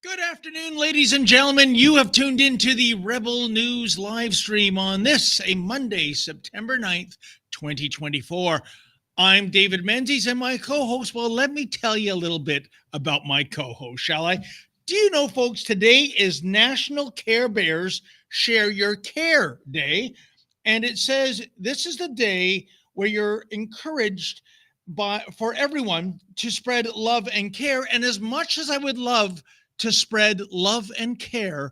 Good afternoon, ladies and gentlemen. You have tuned into the Rebel News live stream on this, a Monday, September 9th, 2024. I'm David Menzies and my co-host. Well, let me tell you a little bit about my co-host, shall I? Do you know, folks, today is National Care Bears Share Your Care Day. And it says this is the day where you're encouraged for everyone to spread love and care. And as much as I would love to spread love and care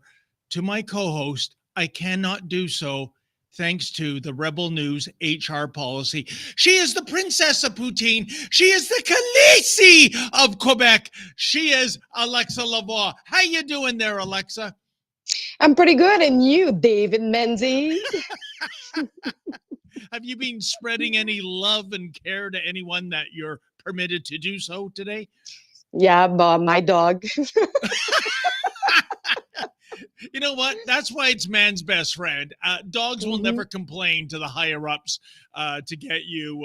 to my co-host, I cannot do so thanks to the Rebel News HR policy. She is the Princess of Poutine. She is the Khaleesi of Quebec. She is Alexa Lavoie. How you doing there, Alexa? I'm pretty good. And you, David Menzies? Have you been spreading any love and care to anyone that you're permitted to do so today? Yeah, my dog. know what? That's why it's man's best friend. Dogs will Mhm. never complain to the higher ups to get you,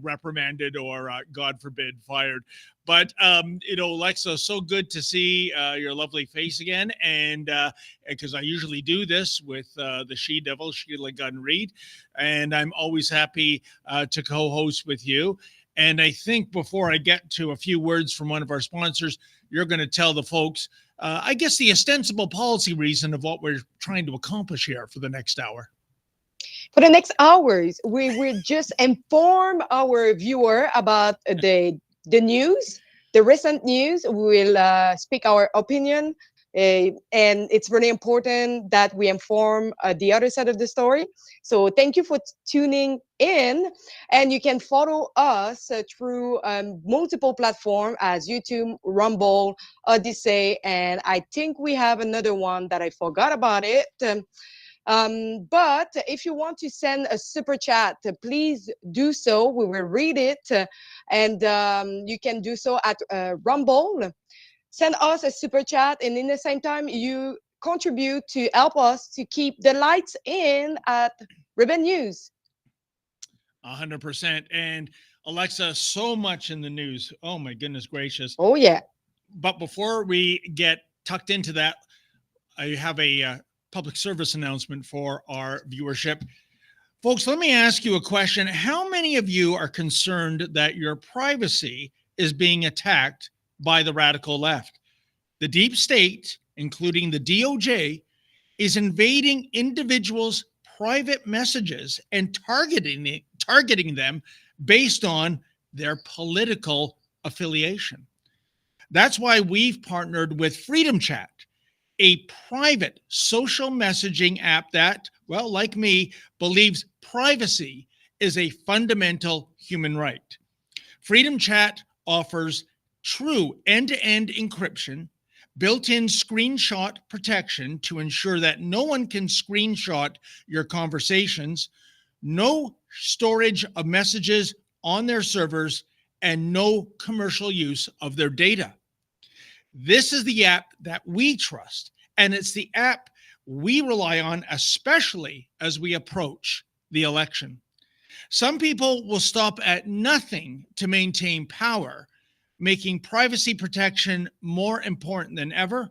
reprimanded or, God forbid, fired. But, Alexa, so good to see your lovely face again. And because I usually do this with the she devil, Sheila Gunn Reid. And I'm always happy to co host with you. And I think before I get to a few words from one of our sponsors, you're going to tell the folks, I guess, the ostensible policy reason of what we're trying to accomplish here for the next hour. For the next hours, we will just inform our viewer about the news, the recent news. We will speak our opinion. And it's really important that we inform the other side of the story. So thank you for tuning in. And you can follow us through multiple platforms as YouTube, Rumble, Odyssey, and I think we have another one that I forgot about it. But if you want to send a super chat, please do so. We will read it. And you can do so at Rumble. Send us a super chat. And in the same time, you contribute to help us to keep the lights in at Ribbon News. 100%. And Alexa, so much in the news. Oh, my goodness gracious. Oh, yeah. But before we get tucked into that, I have a public service announcement for our viewership. Folks, let me ask you a question. How many of you are concerned that your privacy is being attacked by the radical left? The deep state, including the DOJ, is invading individuals' private messages and targeting them based on their political affiliation. That's why we've partnered with Freedom Chat, a private social messaging app that, well, like me, believes privacy is a fundamental human right. Freedom Chat offers true end-to-end encryption, built-in screenshot protection to ensure that no one can screenshot your conversations, no storage of messages on their servers, and no commercial use of their data. This is the app that we trust, and it's the app we rely on, especially as we approach the election. Some people will stop at nothing to maintain power, making privacy protection more important than ever.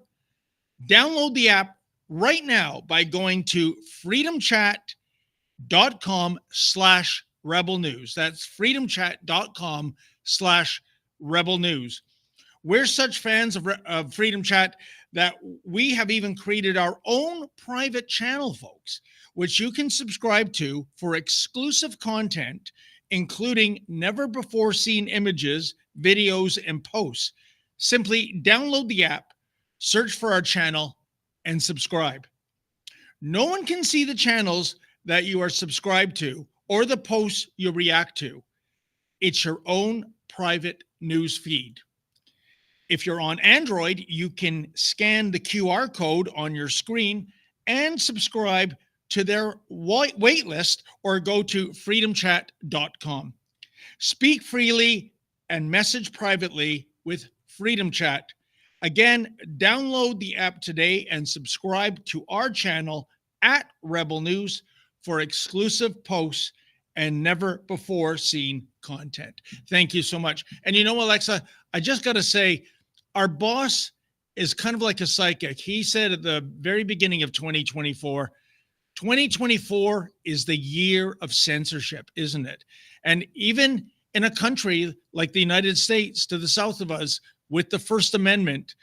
Download the app right now by going to freedomchat.com/rebel news. That's freedomchat.com/rebel news. We're such fans of Freedom Chat that we have even created our own private channel, folks, which you can subscribe to for exclusive content, including never before seen images, videos, and posts. Simply download the app, search for our channel, and subscribe. No one can see the channels that you are subscribed to or the posts you react to. It's your own private news feed. If you're on Android, you can scan the QR code on your screen and subscribe to their wait list or go to freedomchat.com. Speak freely and message privately with Freedom Chat. Again, download the app today and subscribe to our channel at Rebel News for exclusive posts and never before seen content. Thank you so much. And you know, Alexa, I just got to say, our boss is kind of like a psychic. He said at the very beginning of 2024 is the year of censorship, isn't it? And even in a country like the United States to the south of us with the First Amendment,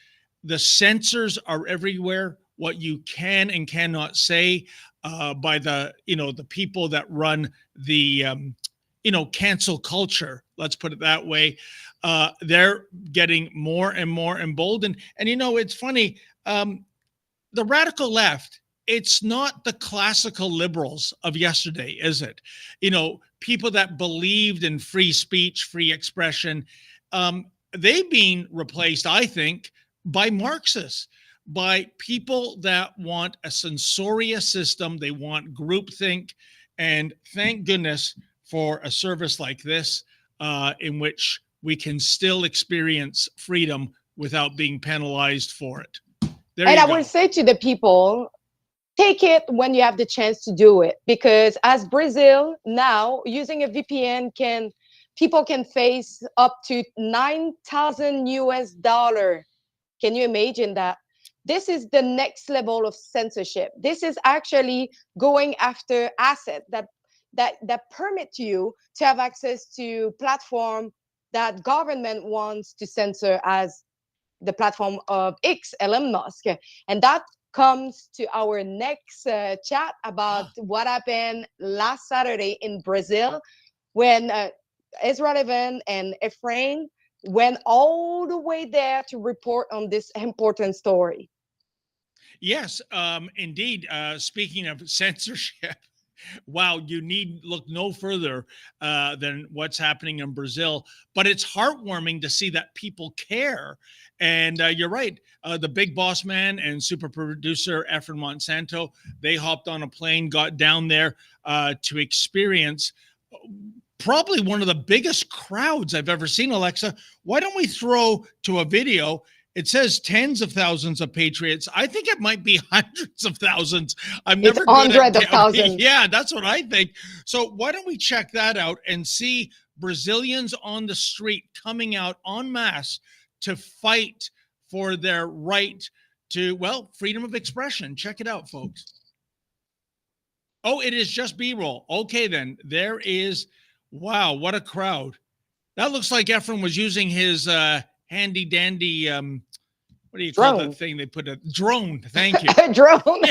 the censors are everywhere. What you can and cannot say by the people that run the cancel culture, let's put it that way. They're getting more and more emboldened. And, it's funny, the radical left, it's not the classical liberals of yesterday, is it? People that believed in free speech, free expression, they've been replaced, I think, by Marxists, by people that want a censorious system. They want groupthink. And thank goodness for a service like this, in which we can still experience freedom without being penalized for it. There And you I go. will say to the people, take it when you have the chance to do it, because as Brazil now, using a VPN people can face up to 9,000 US dollar. Can you imagine that? This is the next level of censorship. This is actually going after assets that permit you to have access to platform that government wants to censor, as the platform of X, Elon Musk. And that comes to our next chat about what happened last Saturday in Brazil when Ezra Levin and Ephraim went all the way there to report on this important story. Yes, indeed. Speaking of censorship, wow, you need look no further than what's happening in Brazil. But it's heartwarming to see that people care. And you're right. The big boss man and super producer Efren Monsanto, they hopped on a plane, got down there to experience probably one of the biggest crowds I've ever seen, Alexa. Why don't we throw to a video? It says tens of thousands of patriots. I think it might be hundreds of thousands. I'm It's never good hundreds at of thousands. Yeah, that's what I think. So why don't we check that out and see Brazilians on the street coming out en masse to fight for their right to, well, freedom of expression. Check it out, folks. Oh, it is just B-roll. Okay, then. There is, wow, what a crowd. That looks like Efren was using his handy dandy, what do you call Drone. that thing they put a drone? Thank you. Drone.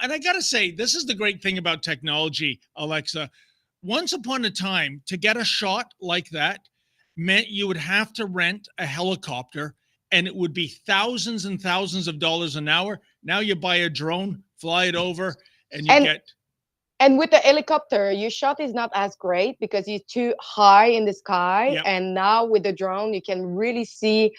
And I got to say, this is the great thing about technology, Alexa. Once upon a time, to get a shot like that meant you would have to rent a helicopter, and it would be thousands and thousands of dollars an hour. Now you buy a drone, fly it over, and you get... And with the helicopter, your shot is not as great because it's too high in the sky. Yep. And now with the drone, you can really see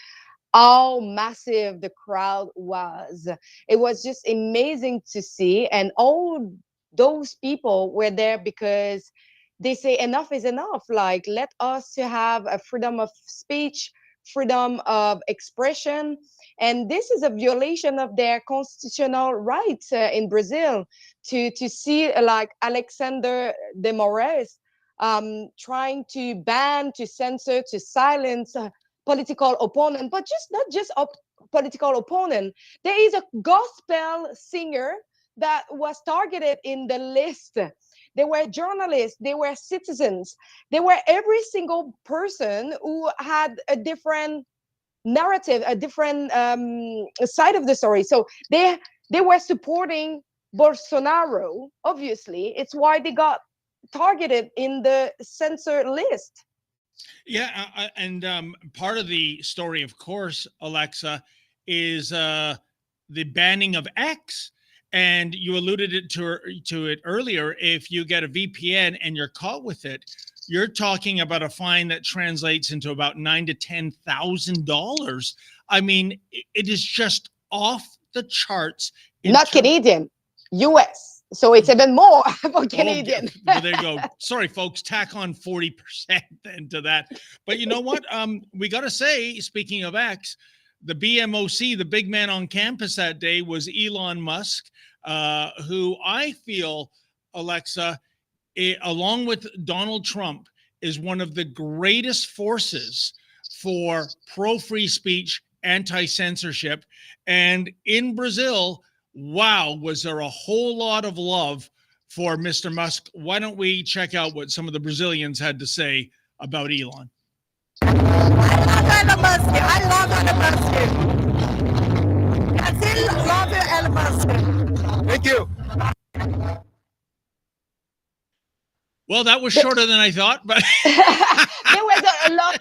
how massive the crowd was. It was just amazing to see. And all those people were there because they say enough is enough. Like, let us to have a freedom of speech, freedom of expression. And this is a violation of their constitutional rights in Brazil to see like Alexander de Moraes trying to ban, to censor, to silence political opponent, but not just a political opponent. There is a gospel singer that was targeted in the list. They were journalists, they were citizens, they were every single person who had a different narrative, a different side of the story. So they were supporting Bolsonaro, obviously. It's why they got targeted in the censor list. Yeah, and part of the story, of course, Alexa, is the banning of X. And you alluded to it earlier. If you get a VPN and you're caught with it, you're talking about a fine that translates into about $9,000 to $10,000. I mean, it is just off the charts. Not Canadian, US. So it's even more for Canadian. Well, there you go. Sorry, folks. Tack on 40% then to that. But you know what? We got to say, speaking of X, the BMOC, the big man on campus that day was Elon Musk, who I feel, Alexa, along with Donald Trump, is one of the greatest forces for pro-free speech, anti-censorship. And in Brazil, wow, was there a whole lot of love for Mr. Musk. Why don't we check out what some of the Brazilians had to say about Elon? I love Elon Musk. Brazil love Elon Musk. Thank you. Well, that was shorter than I thought, but there was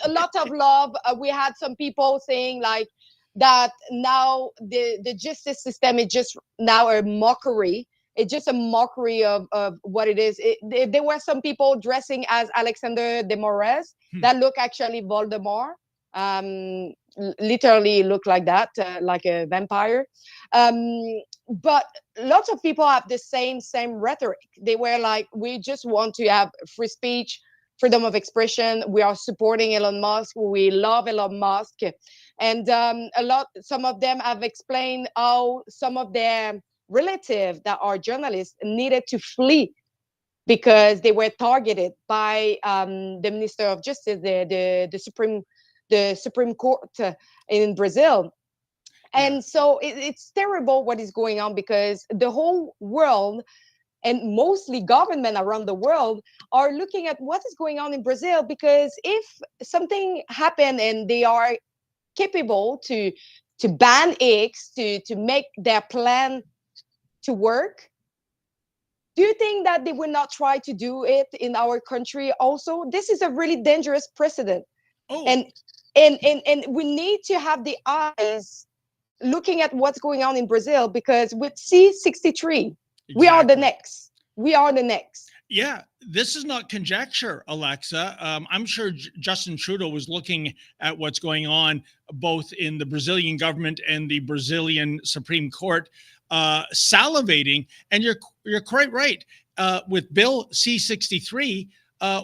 a lot of love. We had some people saying like that now the justice system is just now a mockery. It's just a mockery of what it is. There were some people dressing as Alexander de Moraes that look actually Voldemort. Literally look like that, like a vampire. But lots of people have the same rhetoric. They were like, we just want to have free speech, freedom of expression. We are supporting Elon Musk. We love Elon Musk. And some of them have explained how some of their relatives that are journalists needed to flee because they were targeted by the Minister of Justice, the Supreme Court in Brazil. And so it's terrible what is going on, because the whole world and mostly government around the world are looking at what is going on in Brazil, because if something happened and they are capable to ban X, to make their plan to work, do you think that they will not try to do it in our country also? This is a really dangerous precedent. Oh. And we need to have the eyes looking at what's going on in Brazil, because with C63, we are the next. We are the next. Yeah, this is not conjecture, Alexa. I'm sure Justin Trudeau was looking at what's going on both in the Brazilian government and the Brazilian Supreme Court, salivating. And you're quite right. With Bill C63,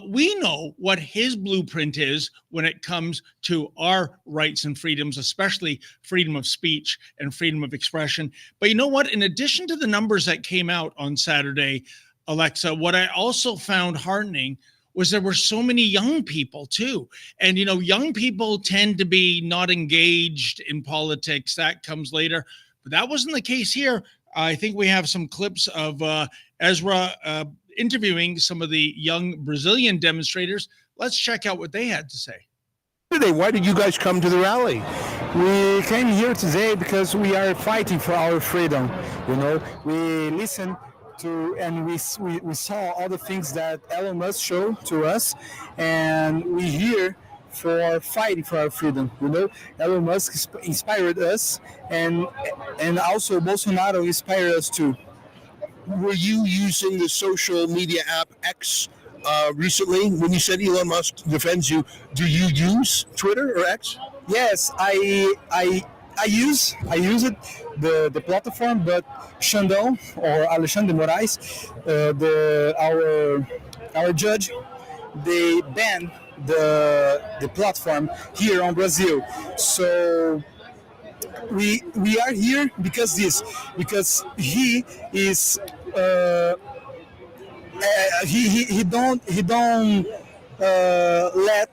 we know what his blueprint is when it comes to our rights and freedoms, especially freedom of speech and freedom of expression. But you know what? In addition to the numbers that came out on Saturday, Alexa, what I also found heartening was there were so many young people too. And, you know, young people tend to be not engaged in politics. That comes later. But that wasn't the case here. I think we have some clips of Ezra interviewing some of the young Brazilian demonstrators. Let's check out what they had to say. Why did you guys come to the rally? We came here today because we are fighting for our freedom. You know, we listen to and we saw all the things that Elon Musk showed to us, and we here for fighting for our freedom. You know, Elon Musk inspired us, and also Bolsonaro inspired us too. Were you using the social media app X recently? When you said Elon Musk defends you, do you use Twitter or X? Yes, I use it, the platform, but Xandão or Alexandre Moraes, our judge, they banned the platform here on Brazil. So we are here because he is he don't let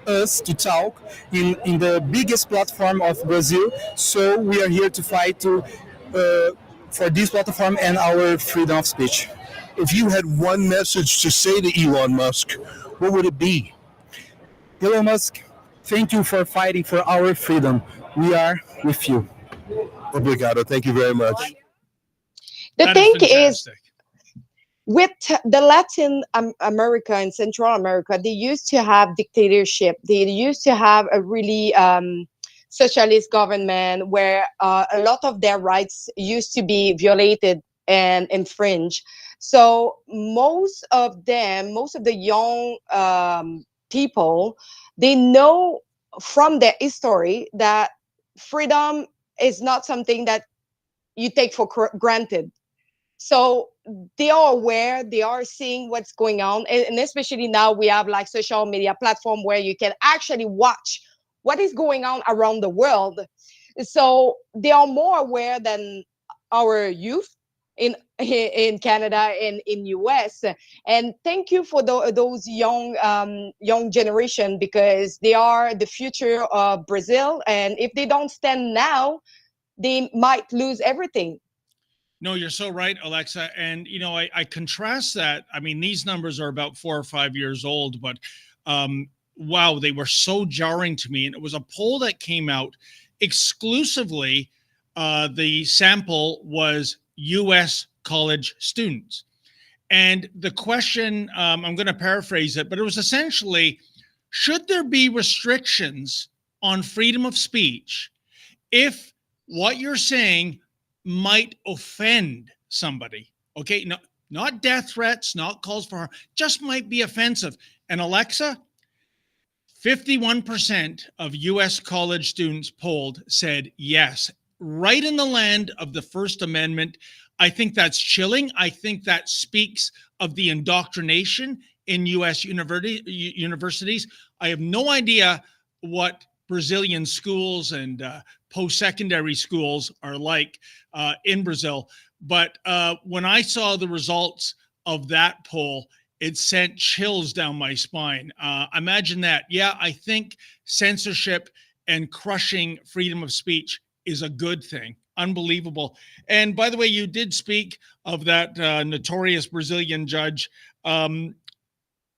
us to talk in the biggest platform of Brazil. So we are here to fight for this platform and our freedom of speech. If you had one message to say to Elon Musk, what would it be? Elon Musk, thank you for fighting for our freedom. We are with you. Obrigado. Thank you very much. The thing is, with the Latin America and Central America, they used to have dictatorship. They used to have a really socialist government where a lot of their rights used to be violated and infringed. So most of the young people, they know from their history that freedom is not something that you take for granted. So they are aware, they are seeing what's going on. And especially now we have like social media platform where you can actually watch what is going on around the world. So they are more aware than our youth in Canada and in US. And thank you for those young generation, because they are the future of Brazil. And if they don't stand now, they might lose everything. No, you're so right, Alexa. And, you know, I contrast that. I mean, these numbers are about 4 or 5 years old, but wow, they were so jarring to me. And it was a poll that came out exclusively. The sample was U.S. college students. And the question, I'm going to paraphrase it, but it was essentially, should there be restrictions on freedom of speech if what you're saying might offend somebody? Okay, no, not death threats, not calls for harm, just might be offensive. And Alexa, 51% of U.S. college students polled said yes, right in the land of the First Amendment. I think that's chilling. I think that speaks of the indoctrination in U.S. universities. I have no idea what Brazilian schools and post-secondary schools are like in Brazil. But when I saw the results of that poll, it sent chills down my spine. Imagine that. Yeah, I think censorship and crushing freedom of speech is a good thing. Unbelievable. And by the way, you did speak of that notorious Brazilian judge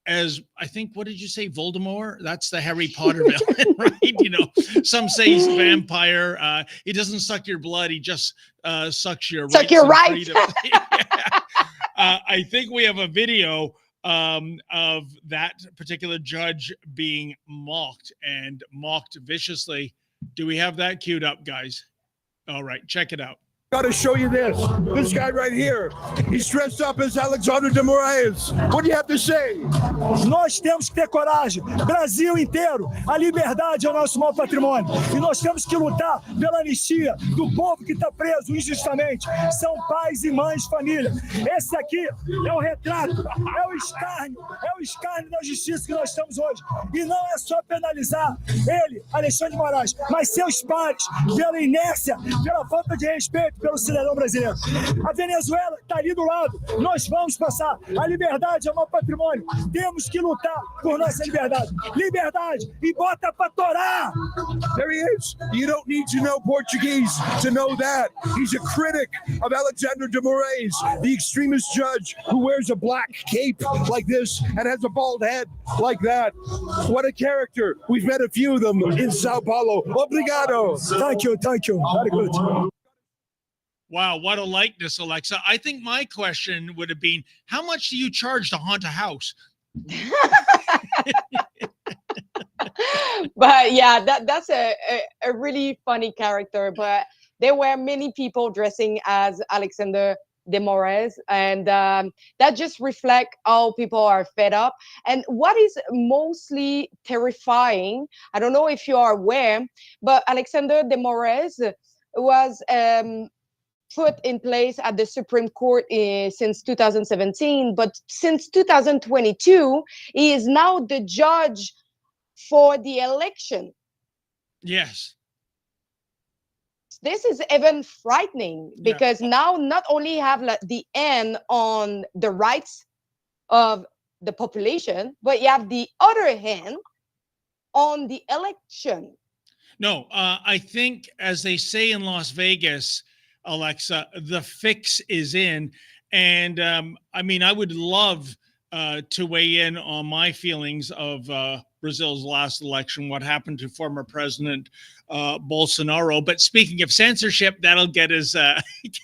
as, I think, what did you say, Voldemort? That's the Harry Potter villain, right? You know, some say he's a vampire. He doesn't suck your blood. He just sucks your rights. Your rights. I think we have a video of that particular judge being mocked viciously. Do we have that queued up, guys? All right, check it out. Got to show you this. This guy right here. He's dressed up as Alexander de Moraes. What do you have to say? Nós temos que ter coragem. Brasil inteiro. A liberdade é o nosso maior patrimônio. E nós temos que lutar pela anistia do povo que está preso injustamente. São pais e mães de família. Esse aqui é o retrato, é o escárnio da justiça que nós estamos hoje. E não é só penalizar ele, Alexandre de Moraes, mas seus pares, pela inércia, pela falta de respeito pelo cidadão brasileiro. A Venezuela está ali do lado. Nós vamos passar. A liberdade é o maior patrimônio. Temos que lutar por nossa liberdade. Liberdade e bota pra torar! There he is. You don't need to know Portuguese to know that. He's a critic of Alexander de Moraes, the extremist judge who wears a black cape like this and has a bald head like that. What a character. We've met a few of them in Sao Paulo. Obrigado. Thank you. Very good. Wow, what a likeness, Alexa. I think my question would have been, how much do you charge to haunt a house? But yeah, that's a really funny character. But there were many people dressing as Alexander de Moraes, and that just reflect how people are fed up. And what is mostly terrifying, I don't know if you are aware, but Alexander de Moraes was put in place at the Supreme Court since 2017, but since 2022, he is now the judge for the election. Yes. This is even frightening because now not only have the end on the rights of the population, but you have the other hand on the election. No, I think, as they say in Las Vegas, Alexa, the fix is in. And I mean, I would love to weigh in on my feelings of Brazil's last election, what happened to former President Bolsonaro. But speaking of censorship, that'll get us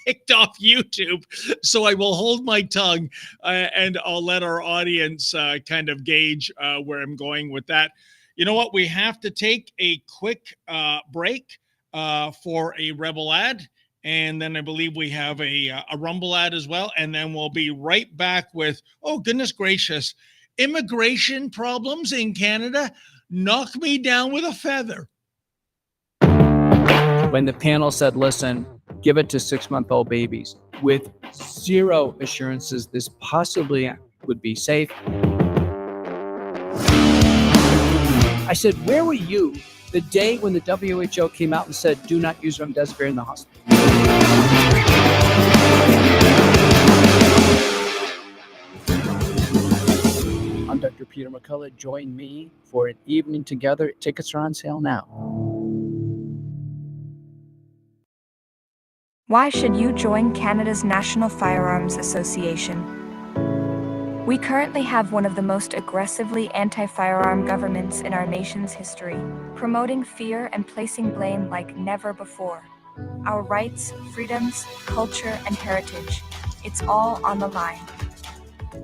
kicked off YouTube. So I will hold my tongue and I'll let our audience kind of gauge where I'm going with that. You know what? We have to take a quick break for a Rebel ad. And then I believe we have a Rumble ad as well. And then we'll be right back with, oh, goodness gracious, immigration problems in Canada knock me down with a feather. When the panel said, listen, give it to 6-month-old babies with zero assurances this possibly would be safe. I said, where were you the day when the WHO came out and said, do not use remdesivir in the hospital? I'm Dr. Peter McCullough. Join me for an evening together. Tickets are on sale now. Why should you join Canada's National Firearms Association? We currently have one of the most aggressively anti-firearm governments in our nation's history, promoting fear and placing blame like never before. Our rights, freedoms, culture, and heritage, it's all on the line.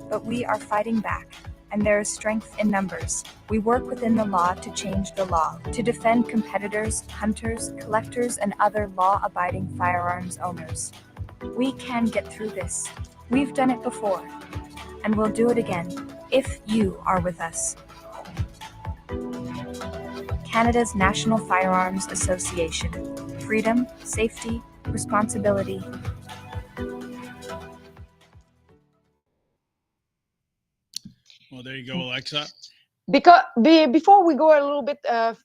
But we are fighting back, and there is strength in numbers. We work within the law to change the law, to defend competitors, hunters, collectors, and other law-abiding firearms owners. We can get through this. We've done it before, and we'll do it again, if you are with us. Canada's National Firearms Association. Freedom, safety, responsibility. Well, Well, there you go, Alexa. Because before we go a little bit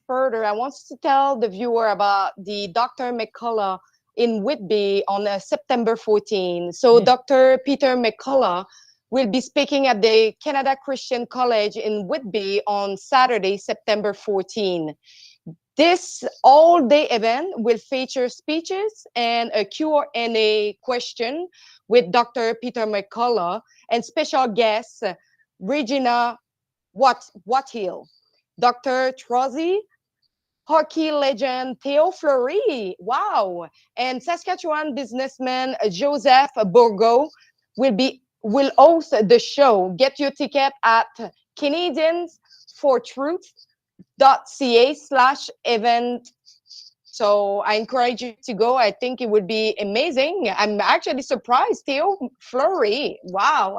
further, I want to tell the viewer about the Dr. McCullough in Whitby on September 14. So Dr. Peter McCullough will be speaking at the Canada Christian College in Whitby on Saturday, September 14. This all-day event will feature speeches and a Q&A question with Dr. Peter McCullough and special guests Regina Wathill, Dr. Trozy, hockey legend Theo Fleury, wow, and Saskatchewan businessman Joseph Bourgault will host the show. Get your ticket at canadiansfortruth.ca/event. So I encourage you to go. I think it would be amazing. I'm actually surprised. Theo Fleury, wow,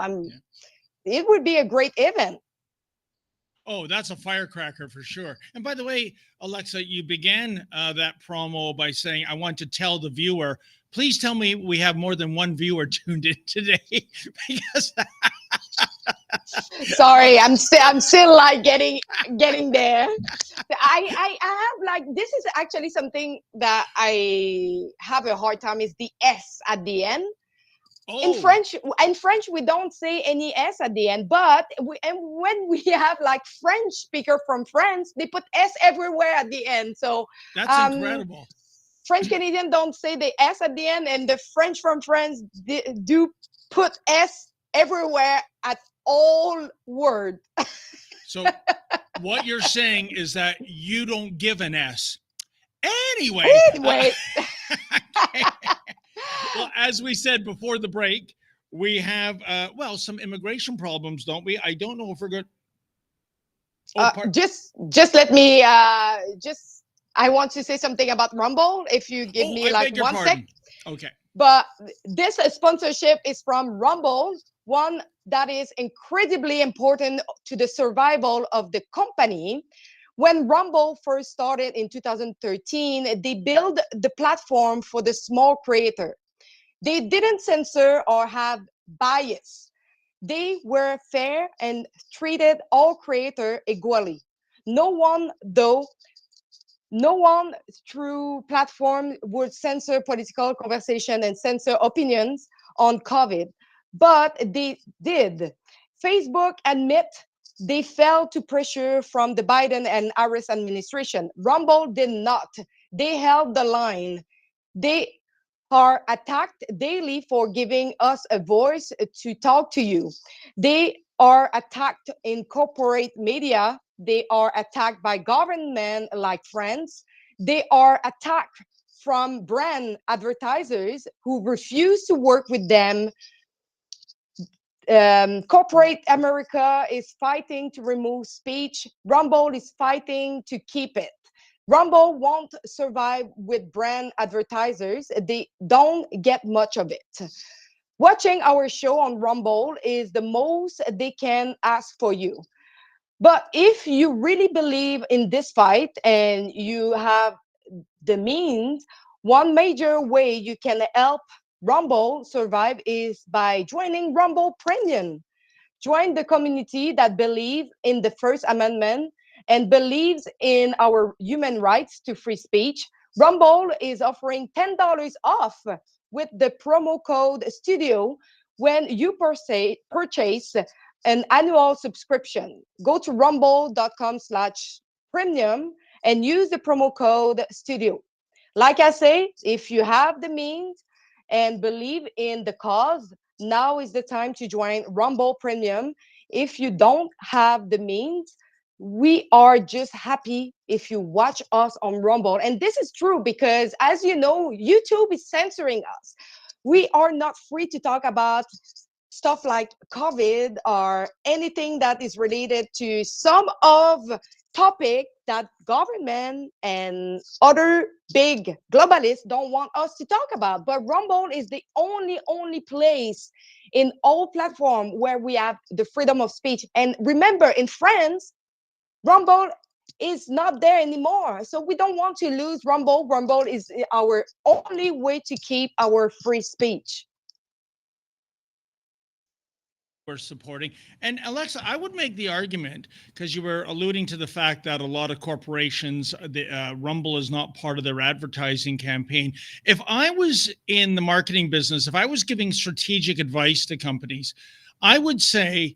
it would be a great event. Oh, that's a firecracker for sure. And by the way, Alexa, you began that promo by saying, I want to tell the viewer, please tell me we have more than one viewer tuned in today. Because sorry, I'm still like getting there. I have like, this is actually something that I have a hard time is the S at the end. Oh. In French, we don't say any S at the end, but when we have like French speaker from France, they put S everywhere at the end. So that's incredible. French Canadian don't say the S at the end, and the French from France do put S everywhere at all word. So what you're saying is that you don't give an S. Anyway. Okay. Well, as we said before the break, we have, some immigration problems, don't we? I don't know if we're good. Just let me, I want to say something about Rumble, if you give me like 1 sec. Okay. But this sponsorship is from Rumble, one that is incredibly important to the survival of the company. When Rumble first started in 2013, they built the platform for the small creator. They didn't censor or have bias. They were fair and treated all creators equally. No one through platform would censor political conversation and censor opinions on COVID, but they did. Facebook admit they fell to pressure from the Biden and Harris administration. Rumble did not. They held the line. They are attacked daily for giving us a voice to talk to you. They are attacked in corporate media. They are attacked by government like France. They are attacked from brand advertisers who refuse to work with them. Corporate America is fighting to remove speech. Rumble is fighting to keep it. Rumble won't survive with brand advertisers. They don't get much of it. Watching our show on Rumble is the most they can ask for you. But if you really believe in this fight and you have the means, one major way you can help Rumble survive is by joining Rumble Premium. Join the community that believes in the First Amendment and believes in our human rights to free speech. Rumble is offering $10 off with the promo code STUDIO when you purchase an annual subscription. Go to rumble.com/premium and use the promo code STUDIO. Like I say, if you have the means and believe in the cause, now is the time to join Rumble Premium. If you don't have the means, we are just happy if you watch us on Rumble. And this is true because, as you know, YouTube is censoring us. We are not free to talk about stuff like COVID or anything that is related to some of topic that government and other big globalists don't want us to talk about. But Rumble is the only place in all platforms where we have the freedom of speech. And remember, in France, Rumble is not there anymore. So we don't want to lose Rumble. Rumble is our only way to keep our free speech. we're supporting. And Alexa, I would make the argument, because you were alluding to the fact that a lot of corporations, Rumble is not part of their advertising campaign. If I was in the marketing business, if I was giving strategic advice to companies, I would say,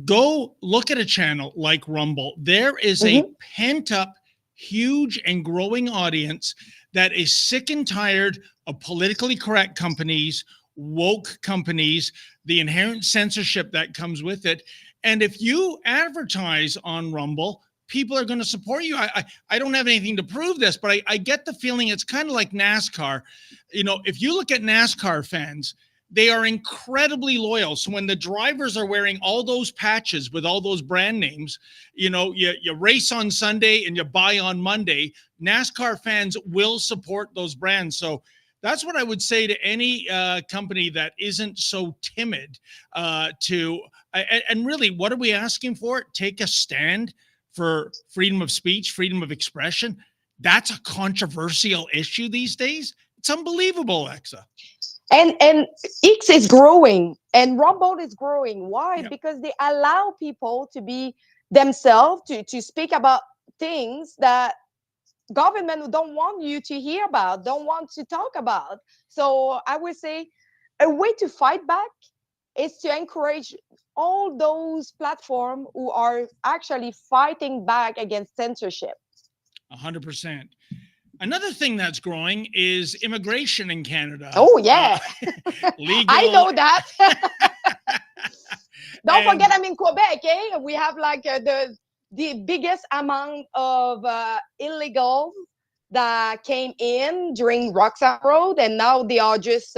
go look at a channel like Rumble. There is a pent up, huge and growing audience that is sick and tired of politically correct companies, woke companies, the inherent censorship that comes with it. And if you advertise on Rumble, people are going to support you. I don't have anything to prove this, but I get the feeling it's kind of like NASCAR. You know, if you look at NASCAR fans, they are incredibly loyal. So when the drivers are wearing all those patches with all those brand names, you know, you race on Sunday and you buy on Monday, NASCAR fans will support those brands. So that's what I would say to any company that isn't so timid and really, what are we asking for? Take a stand for freedom of speech, freedom of expression. That's a controversial issue these days. It's unbelievable, Alexa. And X is growing and Rumble is growing. Why? Yeah. Because they allow people to be themselves, to speak about things that government don't want you to hear about, don't want to talk about. So I would say a way to fight back is to encourage all those platforms who are actually fighting back against censorship. 100%. Another thing that's growing is immigration in Canada. Oh, yeah. Legal. I know that. Don't forget, I'm in Quebec, eh? We have like the biggest amount of illegals that came in during Roxham Road, and now they are just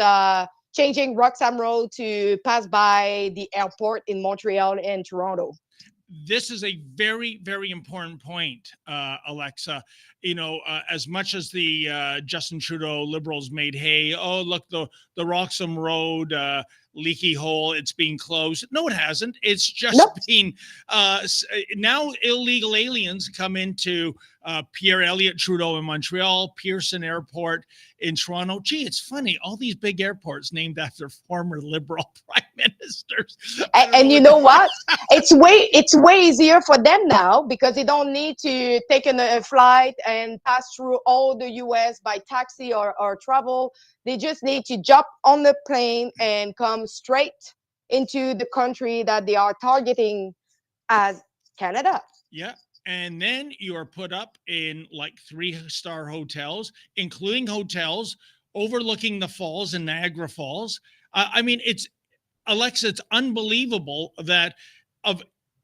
changing Roxham Road to pass by the airport in Montreal and Toronto. This is a very, very important point, Alexa. You know, as much as the Justin Trudeau Liberals made hay, oh, look, the Roxham Road leaky hole, it's being closed. No, it hasn't. It's just been now illegal aliens come into Pierre Elliott Trudeau in Montreal, Pearson Airport in Toronto. Gee, it's funny. All these big airports named after former Liberal prime ministers. And you know what? It's way easier for them now because they don't need to take a flight and pass through all the US by taxi or travel. They just need to jump on the plane and come straight into the country that they are targeting as Canada. Yeah. And then you are put up in like 3-star hotels, including hotels overlooking the falls in Niagara Falls. I mean, Alexa, it's unbelievable that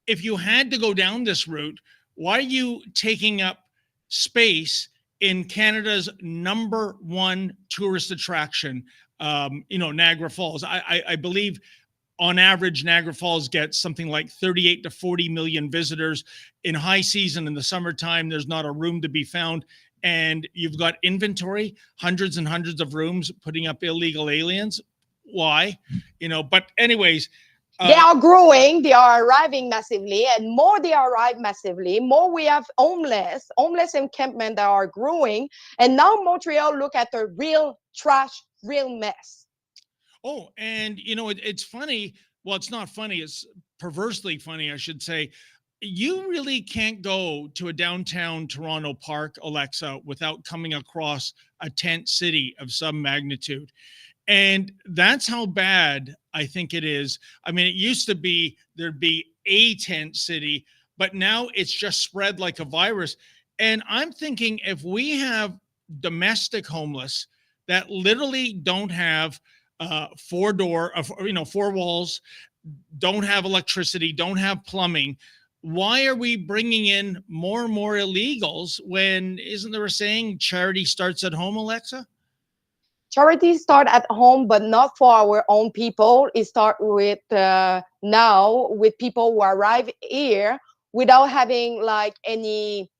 if you had to go down this route, why are you taking up space in Canada's #1 tourist attraction, Niagara Falls? I believe on average, Niagara Falls gets something like 38 to 40 million visitors. In high season, in the summertime, there's not a room to be found. And you've got inventory, hundreds and hundreds of rooms putting up illegal aliens. Why? But anyways. They are growing, they are arriving massively, and more they arrive massively, more we have homeless encampment that are growing. And now Montreal look at the real trash, real mess. Oh, and it's funny. Well, it's not funny. It's perversely funny, I should say. You really can't go to a downtown Toronto park, Alexa, without coming across a tent city of some magnitude. And that's how bad I think it is. I mean, it used to be there'd be a tent city, but now it's just spread like a virus. And I'm thinking if we have domestic homeless that literally don't have four walls, don't have electricity, don't have plumbing, why are we bringing in more and more illegals when, isn't there a saying, charity starts at home, Alexa? Charity start at home, but not for our own people. It start with now with people who arrive here without having like any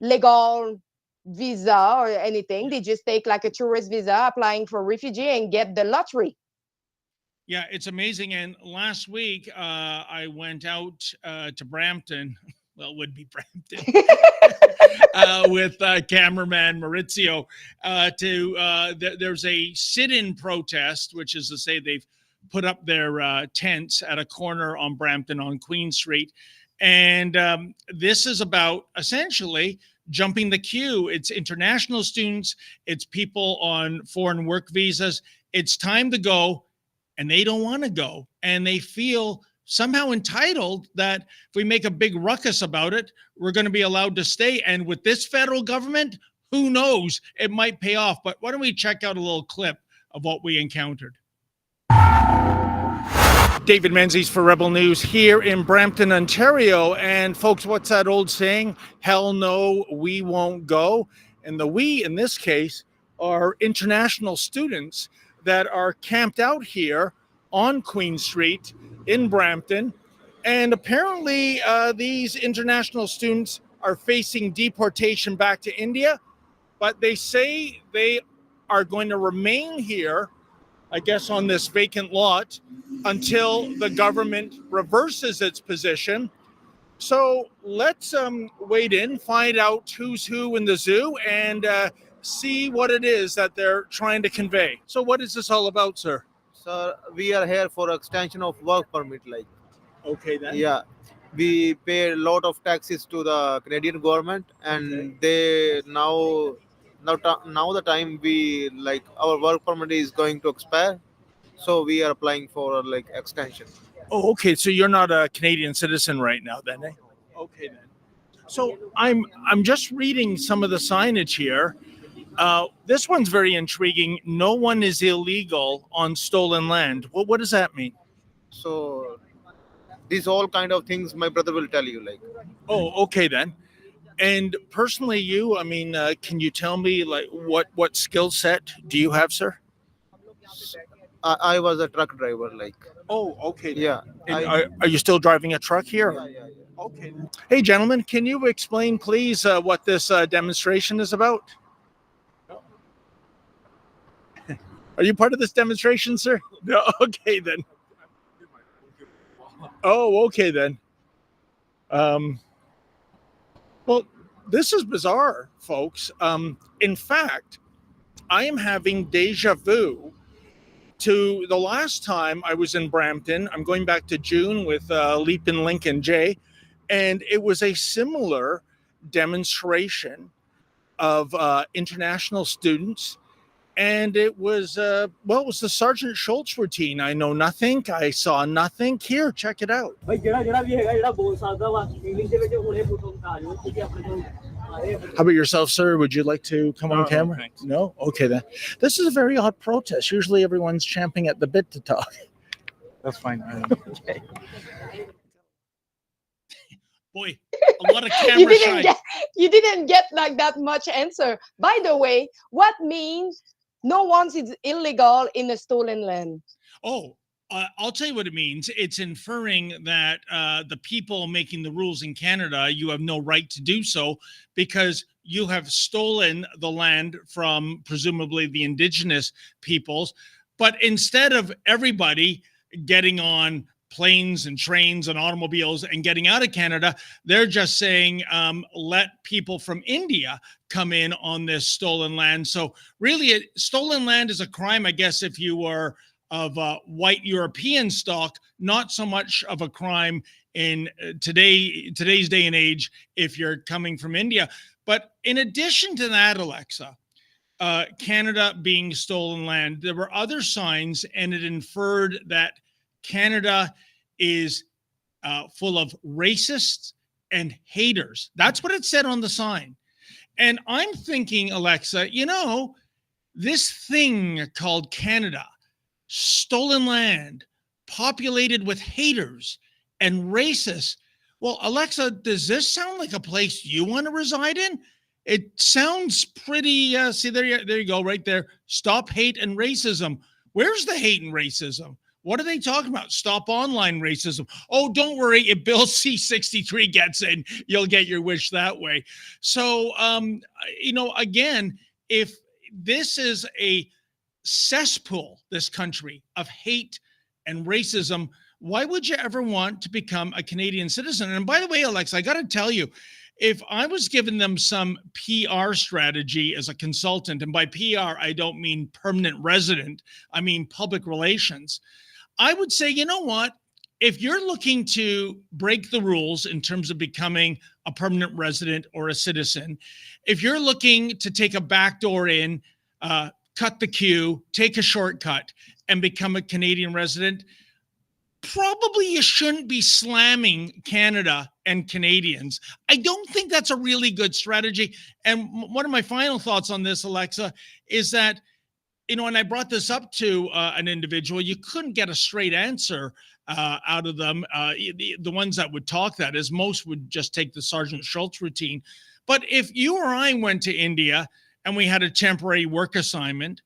legal visa or anything. They just take like a tourist visa, applying for refugee and get the lottery. Yeah, it's amazing. And last week, I went out to Brampton. Well, it would be Brampton. With cameraman Maurizio. There's a sit-in protest, which is to say they've put up their tents at a corner on Brampton on Queen Street. And this is about essentially jumping the queue. It's international students. It's people on foreign work visas. It's time to go, and they don't want to go. And they feel somehow entitled that if we make a big ruckus about it, we're going to be allowed to stay. And with this federal government, who knows? It might pay off. But why don't we check out a little clip of what we encountered? David Menzies for Rebel News here in Brampton, Ontario. And folks, what's that old saying? Hell no, we won't go. And the we in this case are international students that are camped out here on Queen Street in Brampton. And apparently these international students are facing deportation back to India, but they say they are going to remain here, I guess, on this vacant lot until the government reverses its position. So let's wait in, find out who's who in the zoo, and see what it is that they're trying to convey. So what is this all about, sir? So we are here for extension of work permit, like. Okay, then. Yeah, we pay a lot of taxes to the Canadian government, and they now the time we like our work permit is going to expire, so we are applying for like extension. Oh, okay. So you're not a Canadian citizen right now, then? Eh? Okay, then. So I'm just reading some of the signage here. This one's very intriguing. No one is illegal on stolen land. Well, what does that mean? So these all kind of things my brother will tell you, like. Oh, okay then. And personally, you, I mean, can you tell me like what skill set do you have, sir? I was a truck driver, like. Oh, okay. Then. Yeah. And are you still driving a truck here? Yeah. Okay. Hey, gentlemen, can you explain, please, what this demonstration is about? Are you part of this demonstration, sir? No. Okay, then. Oh, okay, then. Well, this is bizarre, folks. In fact, I am having deja vu to the last time I was in Brampton. I'm going back to June with Leap and Link and Jay, and it was a similar demonstration of international students. And it was, it was the Sergeant Schultz routine. I know nothing. I saw nothing. Here, check it out. How about yourself, sir? Would you like to come on camera? Thanks. No? Okay, then. This is a very odd protest. Usually everyone's champing at the bit to talk. That's fine. Okay. Boy, a lot of camera shy. You didn't get like that much answer. By the way, what means no one is illegal in a stolen land? Oh, I'll tell you what it means. It's inferring that the people making the rules in Canada, you have no right to do so because you have stolen the land from presumably the Indigenous peoples. But instead of everybody getting on planes and trains and automobiles and getting out of Canada, they're just saying, let people from India come in on this stolen land. So really, stolen land is a crime, I guess, if you were of white European stock, not so much of a crime in today's day and age if you're coming from India. But in addition to that, Alexa, Canada being stolen land, there were other signs, and it inferred that Canada is full of racists and haters. That's what it said on the sign. And I'm thinking, Alexa, this thing called Canada, stolen land, populated with haters and racists. Well, Alexa, does this sound like a place you want to reside in? It sounds pretty, see, there you go, right there. Stop hate and racism. Where's the hate and racism? What are they talking about? Stop online racism. Oh, don't worry. If Bill C-63 gets in, you'll get your wish that way. So, again, if this is a cesspool, this country, of hate and racism, why would you ever want to become a Canadian citizen? And by the way, Alex, I got to tell you, if I was giving them some PR strategy as a consultant, and by PR, I don't mean permanent resident, I mean public relations, I would say, you know what? If you're looking to break the rules in terms of becoming a permanent resident or a citizen, if you're looking to take a backdoor in, cut the queue, take a shortcut, and become a Canadian resident, probably you shouldn't be slamming Canada and Canadians. I don't think that's a really good strategy. And one of my final thoughts on this, Alexa, is that, you know, when I brought this up to an individual, you couldn't get a straight answer out of them. The ones that would talk, that is, most would just take the Sergeant Schultz routine. But if you or I went to India and we had a temporary work assignment,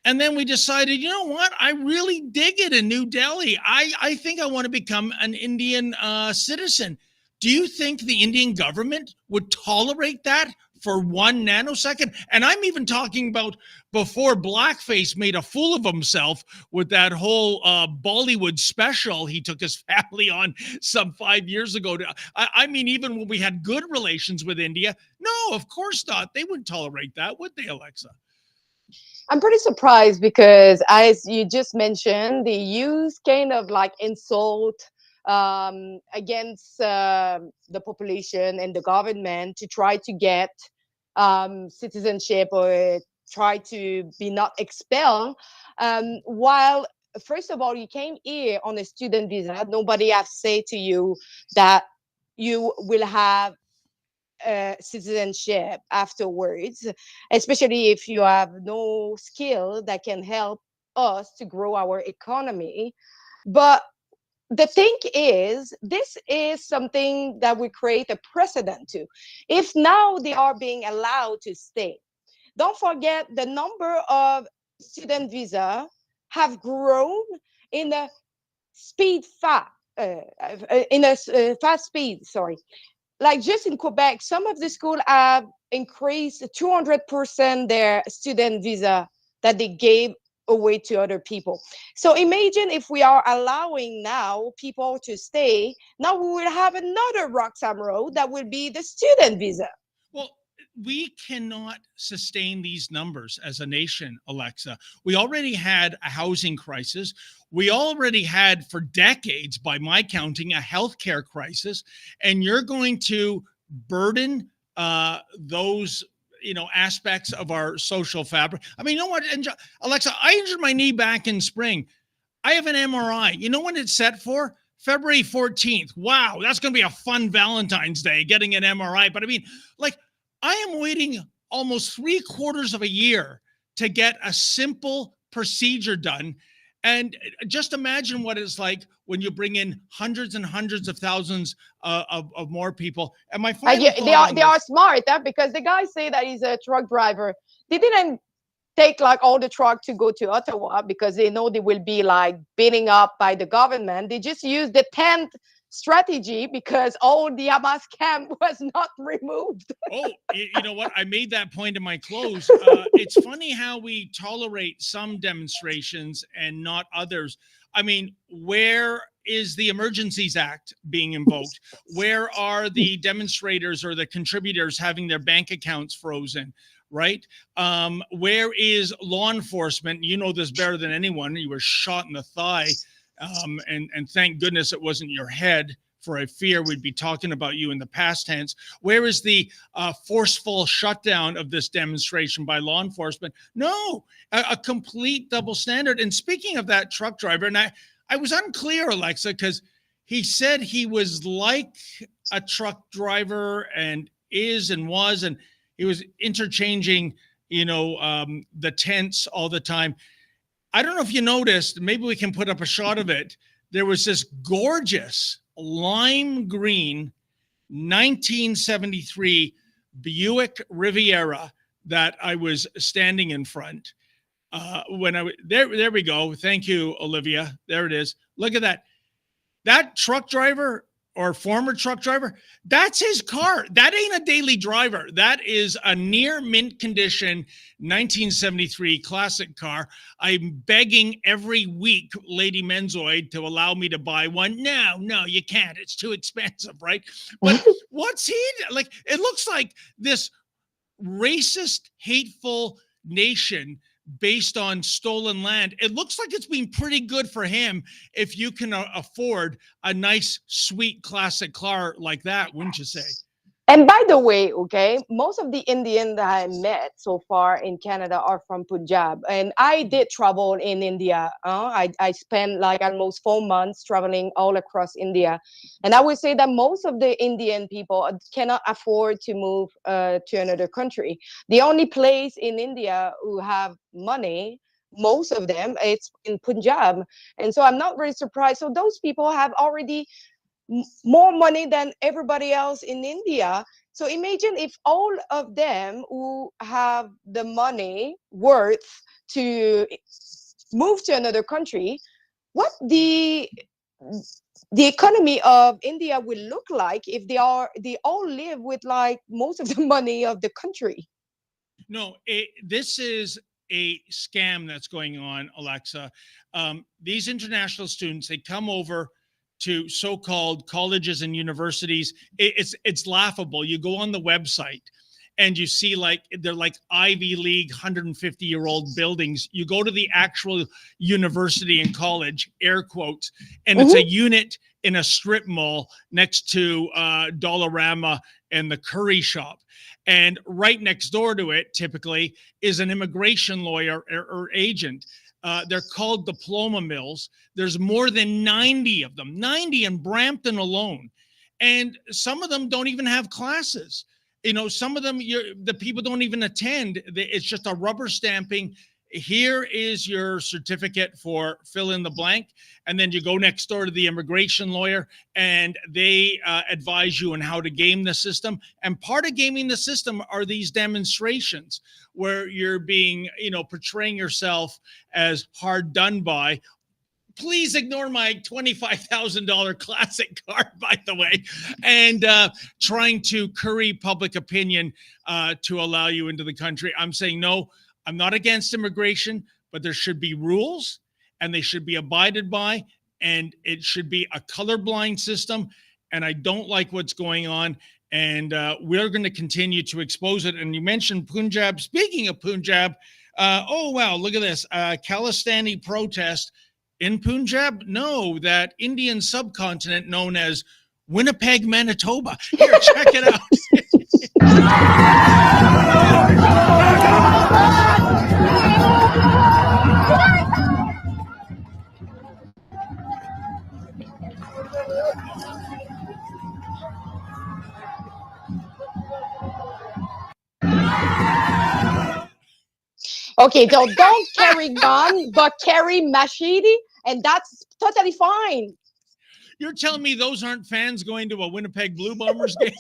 and then we decided, you know what, I really dig it in New Delhi. I think I want to become an Indian citizen. Do you think the Indian government would tolerate that for 1 nanosecond? And I'm even talking about before blackface made a fool of himself with that whole Bollywood special he took his family on some 5 years ago. I mean, even when we had good relations with India, no, of course not. They wouldn't tolerate that, would they, Alexa? I'm pretty surprised because, as you just mentioned, they use kind of like insult against the population and the government to try to get citizenship or try to be not expelled. While, first of all, you came here on a student visa, nobody has said to you that you will have citizenship afterwards, especially if you have no skill that can help us to grow our economy. But the thing is, this is something that we create a precedent to. If now they are being allowed to stay, don't forget the number of student visa have grown in a fast speed, sorry. Like just in Quebec, some of the schools have increased 200% their student visa that they gave away to other people. So imagine if we are allowing now people to stay, now we will have another Roxham Road that will be the student visa. Well, we cannot sustain these numbers as a nation, Alexa. We already had a housing crisis. We already had, for decades, by my counting, a healthcare crisis. And you're going to burden those, you know, aspects of our social fabric. I mean, you know what, Alexa, I injured my knee back in spring. I have an MRI. You know when it's set for? February 14th. Wow, that's going to be a fun Valentine's Day, getting an MRI. But I mean, like, I am waiting almost 3/4 of a year to get a simple procedure done. And just imagine what it's like when you bring in hundreds and hundreds of thousands of more people. And my final they are smart, because the guy say that he's a truck driver. They didn't take like all the truck to go to Ottawa because they know they will be like beating up by the government. They just use the tent strategy because all the Hamas camp was not removed. Oh, you know what? I made that point in my close. It's funny how we tolerate some demonstrations and not others. I mean, where is the Emergencies Act being invoked? Where are the demonstrators or the contributors having their bank accounts frozen? Right? Where is law enforcement? You know this better than anyone. You were shot in the thigh. And thank goodness it wasn't your head, for I fear we'd be talking about you in the past tense. Where is the forceful shutdown of this demonstration by law enforcement? No, a complete double standard. And speaking of that truck driver, and I was unclear, Alexa, because he said he was like a truck driver and is and was, and he was interchanging, you know, the tense all the time. I don't know if you noticed, maybe we can put up a shot of it. There was this gorgeous lime green 1973 Buick Riviera that I was standing in front. There we go. Thank you, Olivia. There it is. Look at that. That truck driver or former truck driver, that's his car. That ain't a daily driver. That is a near mint condition 1973 classic car. I'm begging every week Lady Menzoid to allow me to buy one. No, you can't. It's too expensive, right? But what's he like? It looks like this racist, hateful nation based on stolen land. It looks like it's been pretty good for him if you can afford a nice, sweet, classic car like that, wouldn't you say? And by the way, okay, most of the Indian that I met so far in Canada are from Punjab. And I did travel in India. I spent like almost 4 months traveling all across India. And I would say that most of the Indian people cannot afford to move to another country. The only place in India who have money, most of them, it's in Punjab. And so I'm not very surprised. So those people have already more money than everybody else in India. So imagine if all of them who have the money worth to move to another country, what the economy of India will look like if they all live with like most of the money of the country. No, this is a scam that's going on, Alexa. These international students, they come over to so-called colleges and universities. It's laughable. You go on the website and you see like they're like Ivy League 150-year-old buildings. You go to the actual university and college, air quotes, and it's a unit in a strip mall next to Dollarama and the curry shop. And right next door to it, typically, is an immigration lawyer or agent. They're called diploma mills. There's more than 90 of them, 90 in Brampton alone. And some of them don't even have classes. You know, some of them, the people don't even attend. It's just a rubber stamping. Here is your certificate for fill in the blank. And then you go next door to the immigration lawyer and they advise you on how to game the system. And part of gaming the system are these demonstrations where you're being, portraying yourself as hard done by. Please ignore my $25,000 classic car, by the way, and trying to curry public opinion to allow you into the country. I'm saying, no, I'm not against immigration, but there should be rules and they should be abided by, and it should be a colorblind system. And I don't like what's going on, and we're going to continue to expose it. And you mentioned Punjab. Speaking of Punjab, oh, wow, look at this. Khalistani protest in Punjab? No, that Indian subcontinent known as Winnipeg, Manitoba. Here, check it out. Okay, so don't carry gun, but carry machete, and that's totally fine. You're telling me those aren't fans going to a Winnipeg Blue Bombers game?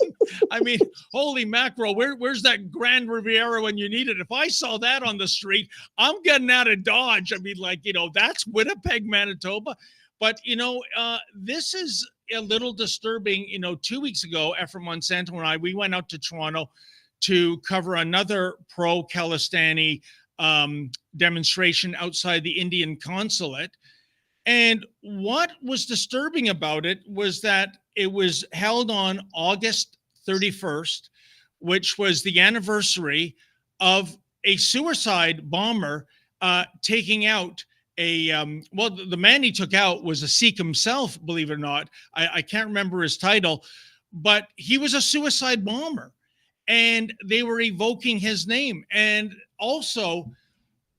I mean, holy mackerel, where's that Grand Riviera when you need it? If I saw that on the street, I'm getting out of Dodge. I mean, that's Winnipeg, Manitoba. But, this is a little disturbing. 2 weeks ago, Ephraim Monsanto and I, we went out to Toronto to cover another pro-Khalistani demonstration outside the Indian consulate. And what was disturbing about it was that it was held on August 31st, which was the anniversary of a suicide bomber taking out the man he took out was a Sikh himself, believe it or not. I can't remember his title, but he was a suicide bomber. And they were evoking his name. And also,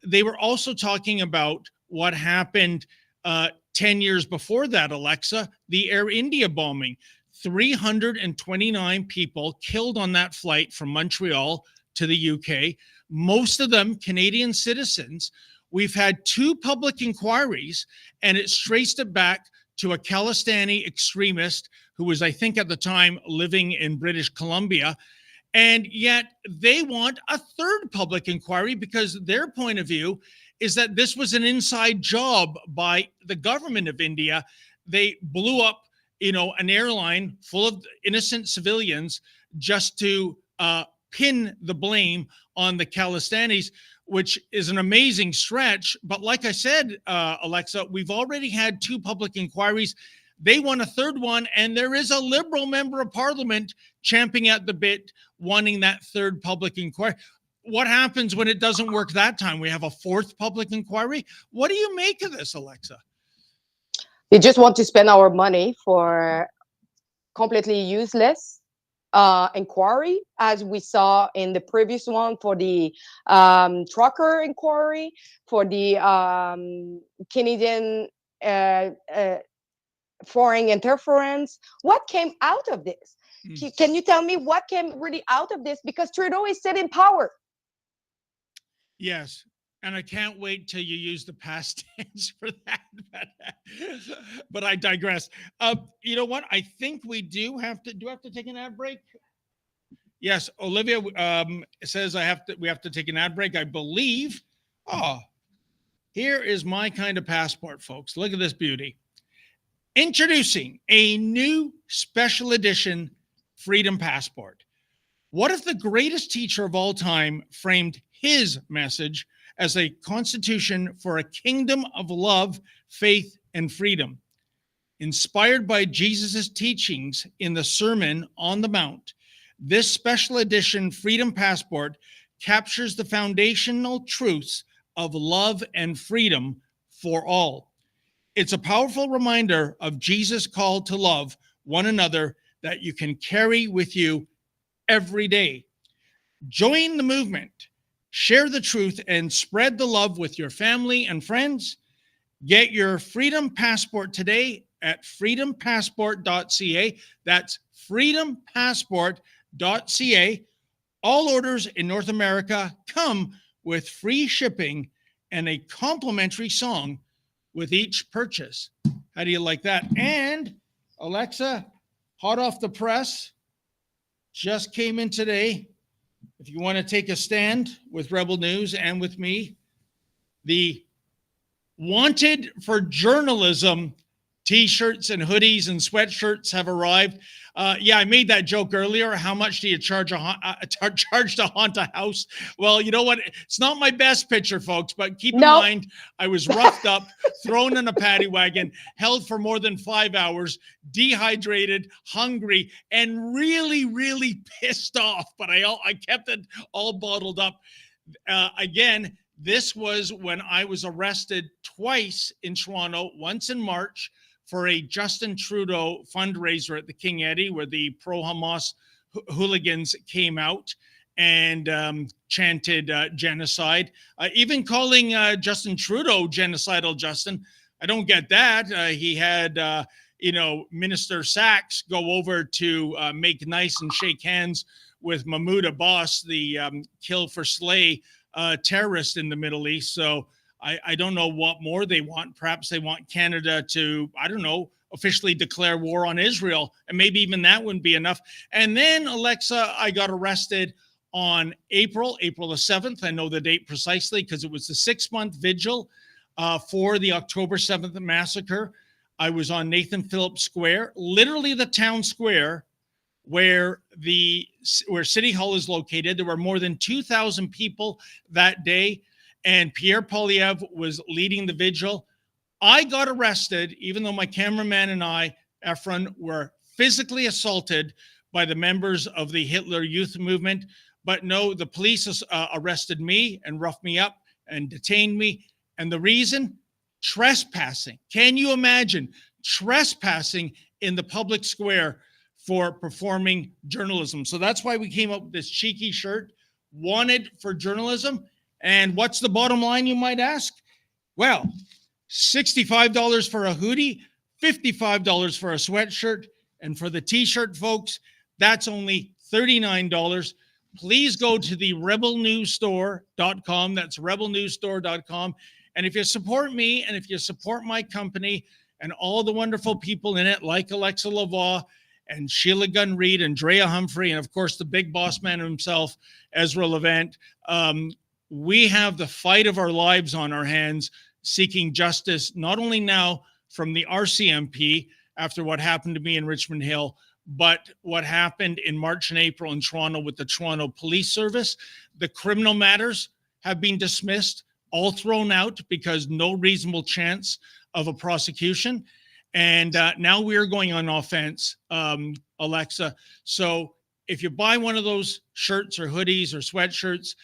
they were also talking about what happened 10 years before that, Alexa, the Air India bombing. 329 people killed on that flight from Montreal to the UK, most of them Canadian citizens. We've had 2 public inquiries, and it's traced it back to a Khalistani extremist who was, I think at the time, living in British Columbia. And yet they want a 3rd public inquiry because their point of view is that this was an inside job by the government of India. They blew up, an airline full of innocent civilians just to pin the blame on the Khalistanis, which is an amazing stretch. But like I said, Alexa, we've already had 2 public inquiries. They want a 3rd one, and there is a Liberal member of Parliament champing at the bit, wanting that 3rd public inquiry. what happens when it doesn't work that time? We have a fourth public inquiry. What do you make of this, Alexa? They just want to spend our money for completely useless inquiry, as we saw in the previous one for the trucker inquiry, for the Canadian foreign interference. What came out of this? Can you tell me what came really out of this? Because Trudeau is still in power. Yes. And I can't wait till you use the past tense for that. But I digress. You know what? I think we do have to take an ad break? Yes, Olivia says we have to take an ad break. I believe. Oh, here is my kind of passport, folks. Look at this beauty. Introducing a new special edition Freedom Passport. What if the greatest teacher of all time framed his message as a constitution for a kingdom of love, faith, and freedom? Inspired by Jesus' teachings in the Sermon on the Mount, this special edition Freedom Passport captures the foundational truths of love and freedom for all. It's a powerful reminder of Jesus' call to love one another that you can carry with you every day. Join the movement, share the truth, and spread the love with your family and friends. Get your Freedom Passport today at freedompassport.ca. That's freedompassport.ca. All orders in North America come with free shipping and a complimentary song with each purchase. How do you like that? And Alexa, hot off the press, just came in today. If you want to take a stand with Rebel News and with me, the Wanted for Journalism T-shirts and hoodies and sweatshirts have arrived. Yeah, I made that joke earlier. How much do you charge to haunt a house? Well, you know what? It's not my best picture, folks, but keep in mind, I was roughed up, thrown in a paddy wagon, held for more than 5 hours, dehydrated, hungry, and really, really pissed off. But I kept it all bottled up. Again, this was when I was arrested twice in Toronto, once in March, for a Justin Trudeau fundraiser at the King Eddie, where the pro-Hamas hooligans came out and chanted genocide. Even calling Justin Trudeau genocidal Justin. I don't get that. He had, Minister Sachs go over to make nice and shake hands with Mahmoud Abbas, the kill for slay terrorist in the Middle East. So I don't know what more they want. Perhaps they want Canada to, I don't know, officially declare war on Israel. And maybe even that wouldn't be enough. And then, Alexa, I got arrested on April the 7th. I know the date precisely because it was the 6-month vigil for the October 7th massacre. I was on Nathan Phillips Square, literally the town square where City Hall is located. There were more than 2,000 people that day. And Pierre Poilievre was leading the vigil. I got arrested, even though my cameraman and I, Efren, were physically assaulted by the members of the Hitler Youth Movement. But no, the police arrested me and roughed me up and detained me. And the reason? Trespassing. Can you imagine trespassing in the public square for performing journalism? So that's why we came up with this cheeky shirt, Wanted for Journalism. And what's the bottom line, you might ask? Well, $65 for a hoodie, $55 for a sweatshirt, and for the t-shirt, folks, that's only $39. Please go to the rebelnewsstore.com. That's rebelnewsstore.com. And if you support me and if you support my company and all the wonderful people in it, like Alexa Lavoie and Sheila Gunn Reid and Drea Humphrey, and of course the big boss man himself, Ezra Levant, we have the fight of our lives on our hands, seeking justice, not only now from the RCMP after what happened to me in Richmond Hill, but what happened in March and April in Toronto with the Toronto Police Service. The criminal matters have been dismissed, all thrown out because no reasonable chance of a prosecution. And now we are going on offense, Alexa. So if you buy one of those shirts or hoodies or sweatshirts,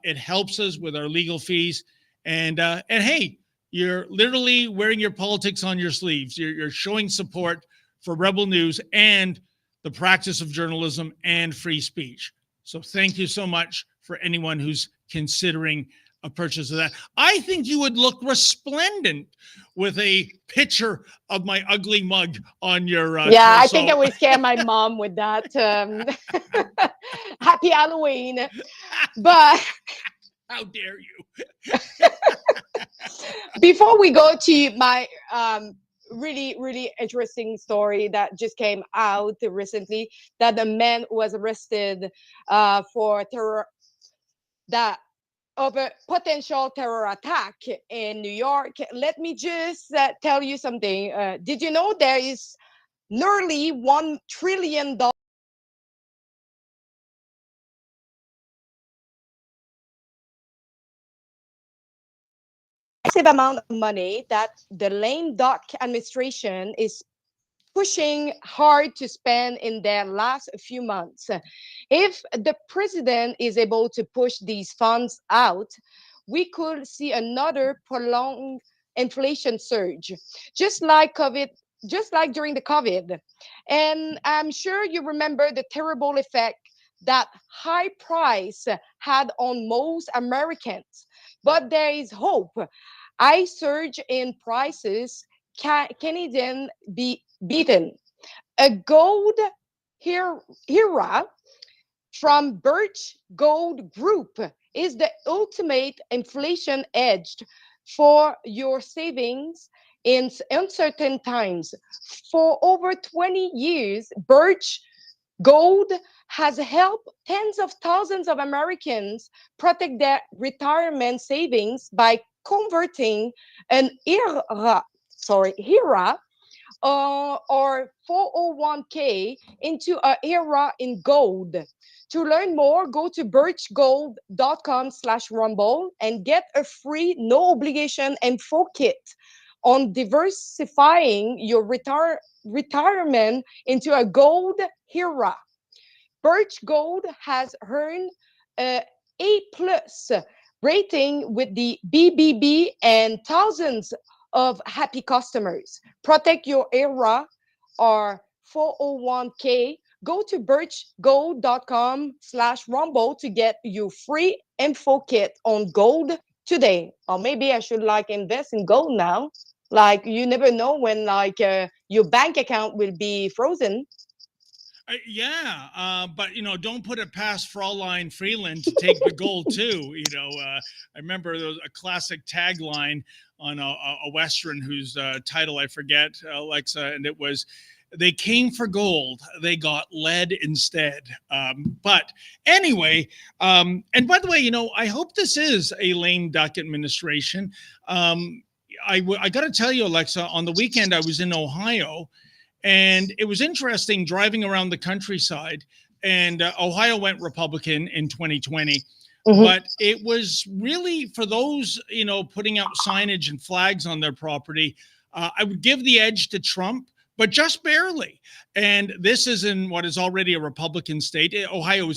it helps us with our legal fees. And hey, you're literally wearing your politics on your sleeves. You're showing support for Rebel News and the practice of journalism and free speech. So thank you so much for anyone who's considering a purchase of that. I think you would look resplendent with a picture of my ugly mug on your yeah, torso. I think I would scare my mom with that. Happy Halloween. But how dare you? Before we go to my really, really interesting story that just came out recently, that a man was arrested for terror, of a potential terror attack in New York. Let me just tell you something. Did you know there is nearly $1 trillion amount of money that the lame duck administration is pushing hard to spend in their last few months? If the president is able to push these funds out, we could see another prolonged inflation surge, just like during the COVID. And I'm sure you remember the terrible effect that high price had on most Americans. But there is hope. High surge in prices can even be beaten. A gold HERA from Birch Gold Group is the ultimate inflation hedge for your savings in uncertain times. For over 20 years, Birch Gold has helped tens of thousands of Americans protect their retirement savings by converting an HERA or 401k into a HERA in gold. To learn more, go to birchgold.com/rumble and get a free, no obligation info kit on diversifying your retirement into a gold HERA. Birch Gold has earned a A+ rating with the BBB and thousands of happy customers. Protect your HERA or 401k. Go to birchgold.com/rumble to get your free info kit on gold today. Or maybe I should invest in gold now. You never know when your bank account will be frozen. But don't put it past Fraulein Freeland to take the gold too. I remember there was a classic tagline on a Western whose title I forget, Alexa, and it was, "They came for gold, they got lead instead." But anyway, and by the way, I hope this is a lame duck administration. I got to tell you, Alexa, on the weekend I was in Ohio. And it was interesting driving around the countryside, and Ohio went Republican in 2020. Mm-hmm. But it was really for those, putting out signage and flags on their property. I would give the edge to Trump, but just barely. And this is in what is already a Republican state. Ohio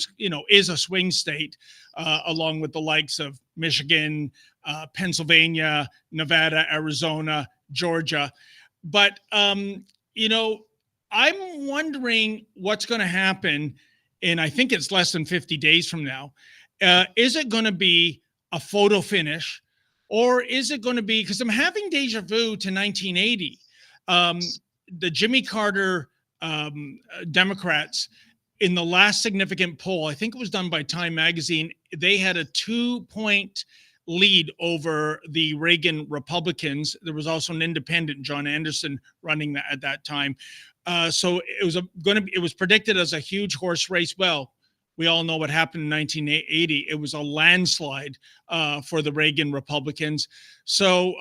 is a swing state, along with the likes of Michigan, Pennsylvania, Nevada, Arizona, Georgia. But, I'm wondering what's going to happen in, I think it's less than 50 days from now. Is it going to be a photo finish, or is it going to be, because I'm having deja vu to 1980. The Jimmy Carter Democrats, in the last significant poll, I think it was done by Time Magazine, they had a 2-point lead over the Reagan Republicans. There was also an independent, John Anderson, running that at that time. So it was predicted as a huge horse race. Well, we all know what happened in 1980. It was a landslide for the Reagan Republicans. So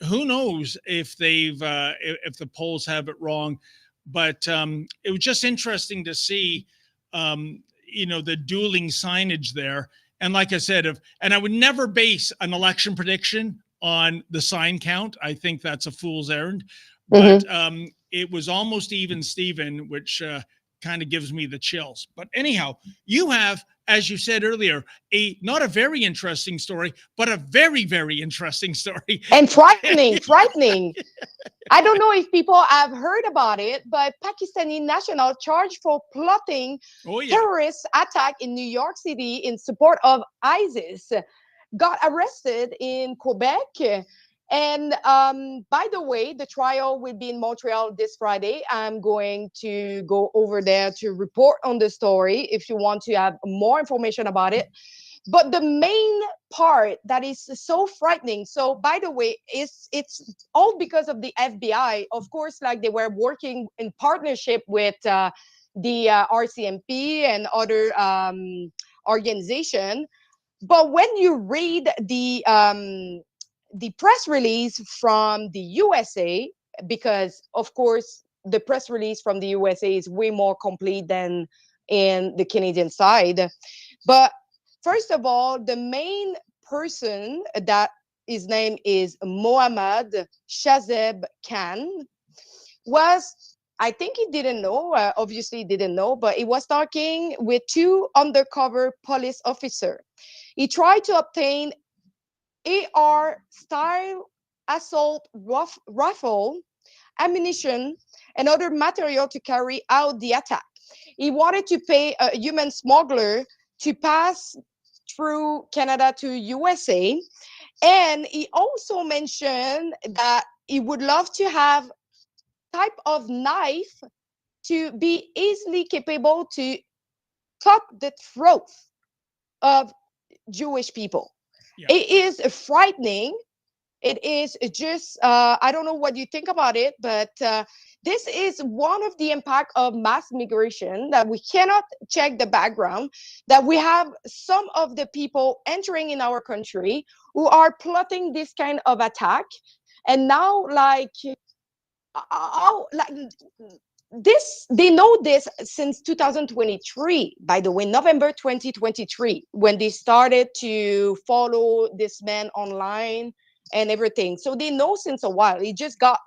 who knows if if the polls have it wrong? But it was just interesting to see, the dueling signage there. And like I said, and I would never base an election prediction on the sign count. I think that's a fool's errand. But it was almost even Steven, which kind of gives me the chills. But anyhow, you have, as you said earlier, not a very interesting story, but a very, very interesting story. And frightening. I don't know if people have heard about it, but Pakistani national charged for plotting terrorist attack in New York City in support of ISIS got arrested in Quebec. And by the way, the trial will be in Montreal this Friday. I'm going to go over there to report on the story if you want to have more information about it. But the main part that is so frightening, so by the way, it's all because of the FBI. Of course, like they were working in partnership with the RCMP and other organization. But when you read the press release from the USA, because of course the press release from the USA is way more complete than in the Canadian side. But first of all, the main person, that his name is Mohammad Shazeb Khan, was, I think he didn't know, obviously didn't know, but he was talking with two undercover police officers. He tried to obtain AR-style assault rifle, ammunition, and other material to carry out the attack. He wanted to pay a human smuggler to pass through Canada to USA. And he also mentioned that he would love to have type of knife to be easily capable to cut the throat of Jewish people. Yeah. It is frightening. It is just, I don't know what you think about it, but this is one of the impact of mass migration, that we cannot check the background, that we have some of the people entering in our country who are plotting this kind of attack. And now, they know this since 2023, by the way, November 2023, when they started to follow this man online and everything. So they know since a while. He just got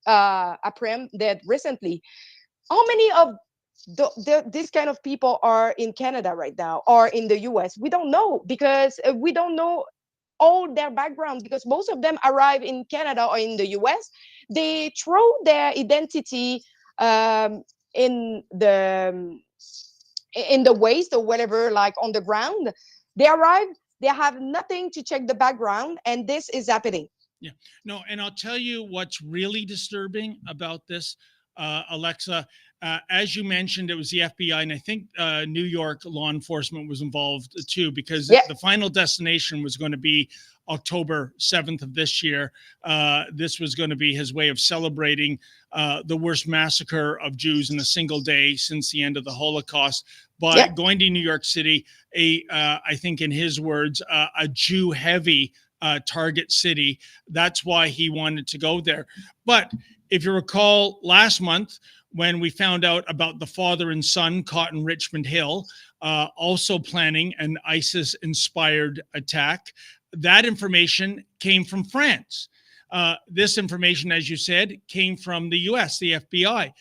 apprehended recently. How many of this kind of people are in Canada right now, or in the US? We don't know, because we don't know all their background, because most of them arrive in Canada or in the US. They throw their identity in the waste or whatever, like on the ground. They arrive, they have nothing to check the background, and this is happening. Yeah, no, and I'll tell you what's really disturbing about this, Alexa. As you mentioned, it was the FBI, and I think New York law enforcement was involved too, because the final destination was going to be October 7th of this year. This was going to be his way of celebrating the worst massacre of Jews in a single day since the end of the Holocaust by going to New York City, I think in his words, a Jew-heavy target city. That's why he wanted to go there. But if you recall last month, when we found out about the father and son caught in Richmond Hill, also planning an ISIS-inspired attack, that information came from France. This information, as you said, came from the US, the FBI.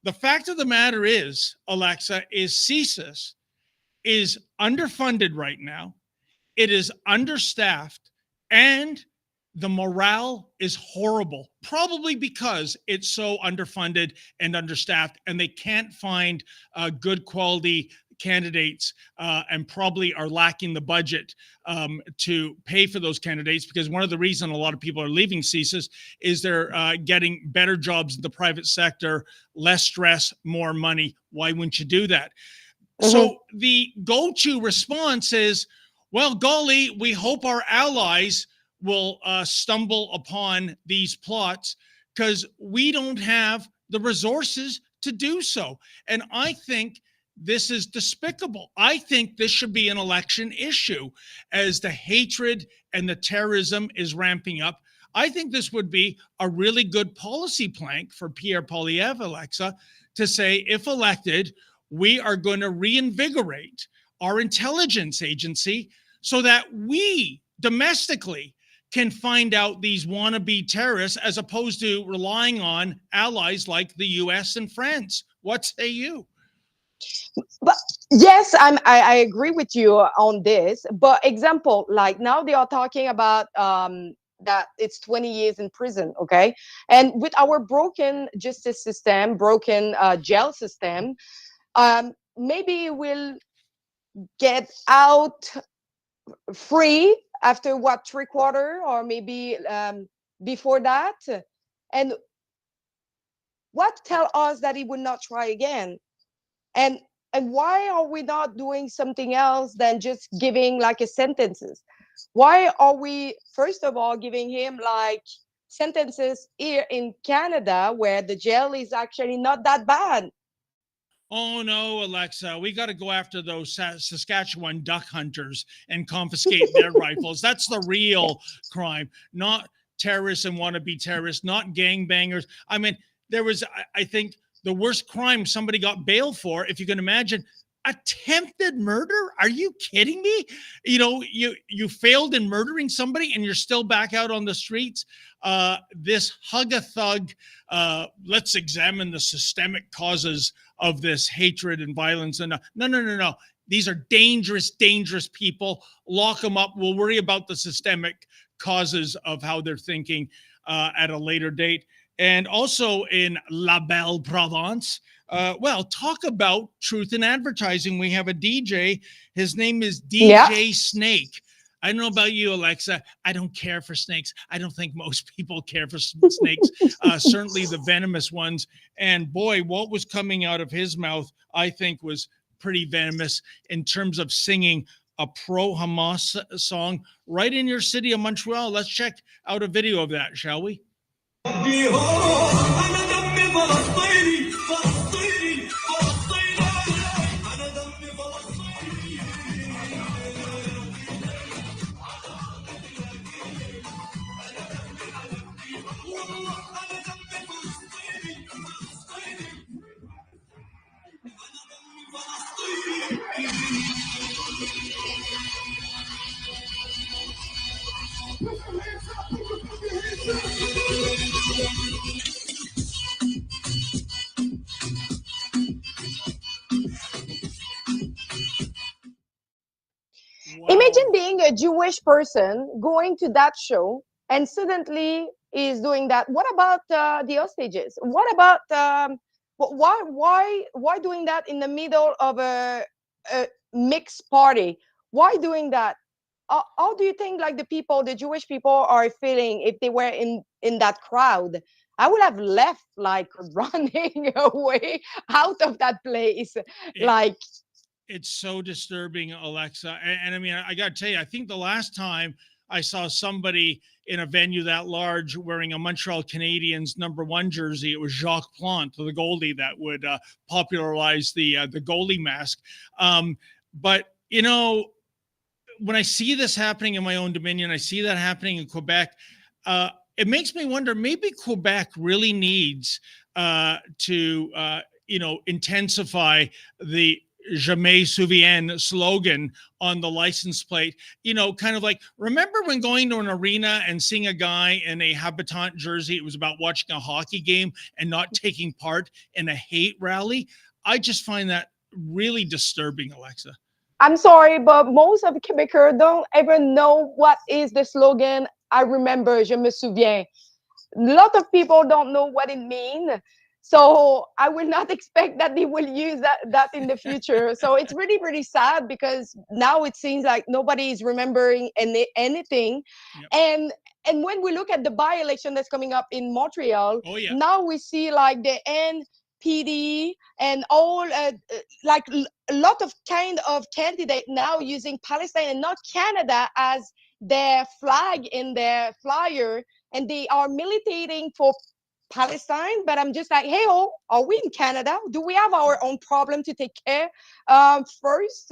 The fact of the matter is, Alexa, is CSIS is underfunded right now. It is understaffed, and the morale is horrible, probably because it's so underfunded and understaffed, and they can't find good quality candidates, and probably are lacking the budget to pay for those candidates, because one of the reasons a lot of people are leaving CSIS is they're getting better jobs in the private sector, less stress, more money. Why wouldn't you do that? So the go-to response is, well, golly, we hope our allies will stumble upon these plots, because we don't have the resources to do so. And I think this is despicable. I think this should be an election issue, as the hatred and the terrorism is ramping up. I think this would be a really good policy plank for Pierre Poilievre, Alexa, to say, if elected, we are going to reinvigorate our intelligence agency so that we domestically can find out these wannabe terrorists, as opposed to relying on allies like the US and France. What say you? But yes, I agree with you on this. But example, like now they are talking about that it's 20 years in prison, okay? And with our broken justice system, broken jail system, maybe we'll get out free after what 3/4 or maybe before that. And what tell us that he would not try again? And why are we not doing something else than just giving like a sentences? Why are we first of all giving him like sentences here in Canada where the jail is actually not that bad? Oh no, Alexa, we got to go after those Saskatchewan duck hunters and confiscate their rifles. That's the real crime, not terrorists and wannabe terrorists, not gangbangers. I mean, there was, I think, the worst crime somebody got bail for, if you can imagine, attempted murder. Are you kidding me? You know, you failed in murdering somebody and you're still back out on the streets. This hug a thug, let's examine the systemic causes of this hatred and violence. And no. These are dangerous people. Lock them up. We'll worry about the systemic causes of how they're thinking at a later date. And also in La Belle Provence, well, talk about truth in advertising. We have a DJ. His name is DJ Snake. I don't know about you, Alexa. I don't care for snakes. I don't think most people care for snakes, certainly the venomous ones. And boy, what was coming out of his mouth, I think, was pretty venomous in terms of singing a pro-Hamas song right in your city of Montreal. Let's check out a video of that, shall we? Wow. Imagine being a Jewish person going to that show and suddenly is doing that. What about the hostages? What about why doing that in the middle of a mixed party? Why doing that? How do you think like the Jewish people are feeling if they were in that crowd? I would have left like running away out of that place. It's so disturbing, Alexa. And I mean, I got to tell you, I think the last time I saw somebody in a venue that large wearing a Montreal Canadiens #1 jersey, it was Jacques Plante, the goalie that would popularize the goalie mask. But, you know, when I see this happening in my own dominion, I see that happening in Quebec, it makes me wonder, maybe Quebec really needs to, intensify the Jamais Souviens slogan on the license plate. You know, kind of like, remember when going to an arena and seeing a guy in a Habitant jersey, it was about watching a hockey game and not taking part in a hate rally? I just find that really disturbing, Alexa. I'm sorry, but most of the Quebecers don't even know what is the slogan. I remember, je me souviens. A lot of people don't know what it means. So I will not expect that they will use that in the future. So it's really, really sad because now it seems like nobody is remembering anything. Yep. And when we look at the by-election that's coming up in Montreal, now we see like the NPD and all like a lot of kind of candidate now using Palestine and not Canada as their flag in their flyer, and they are militating for Palestine. But I'm just like, hey, are we in Canada? Do we have our own problem to take care first?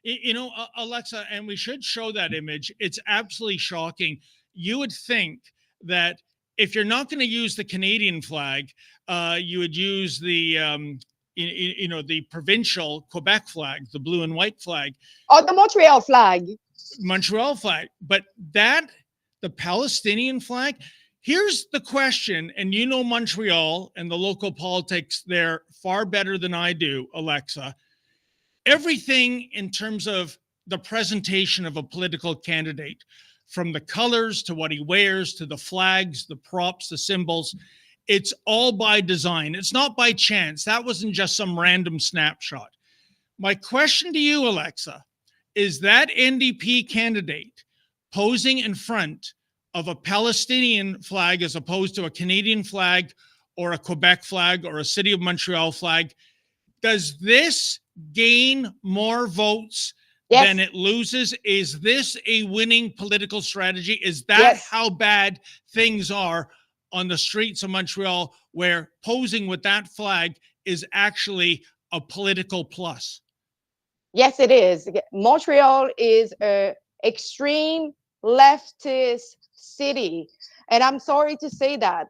You know, Alexa, and we should show that image. It's absolutely shocking. You would think that if you're not going to use the Canadian flag, you would use the, the provincial Quebec flag, the blue and white flag. Or the Montreal flag. But the Palestinian flag, here's the question, and you know Montreal and the local politics there far better than I do, Alexa. everything in terms of the presentation of a political candidate, from the colors to what he wears to the flags, the props, the symbols, it's all by design. It's not by chance. That wasn't just some random snapshot. My question to you, Alexa, is that NDP candidate posing in front of a Palestinian flag as opposed to a Canadian flag or a Quebec flag or a City of Montreal flag, does this gain more votes than it loses? Is this a winning political strategy? Is that how bad things are on the streets of Montreal, where posing with that flag is actually a political plus? Yes, it is. Montreal is an extreme leftist city. And I'm sorry to say that,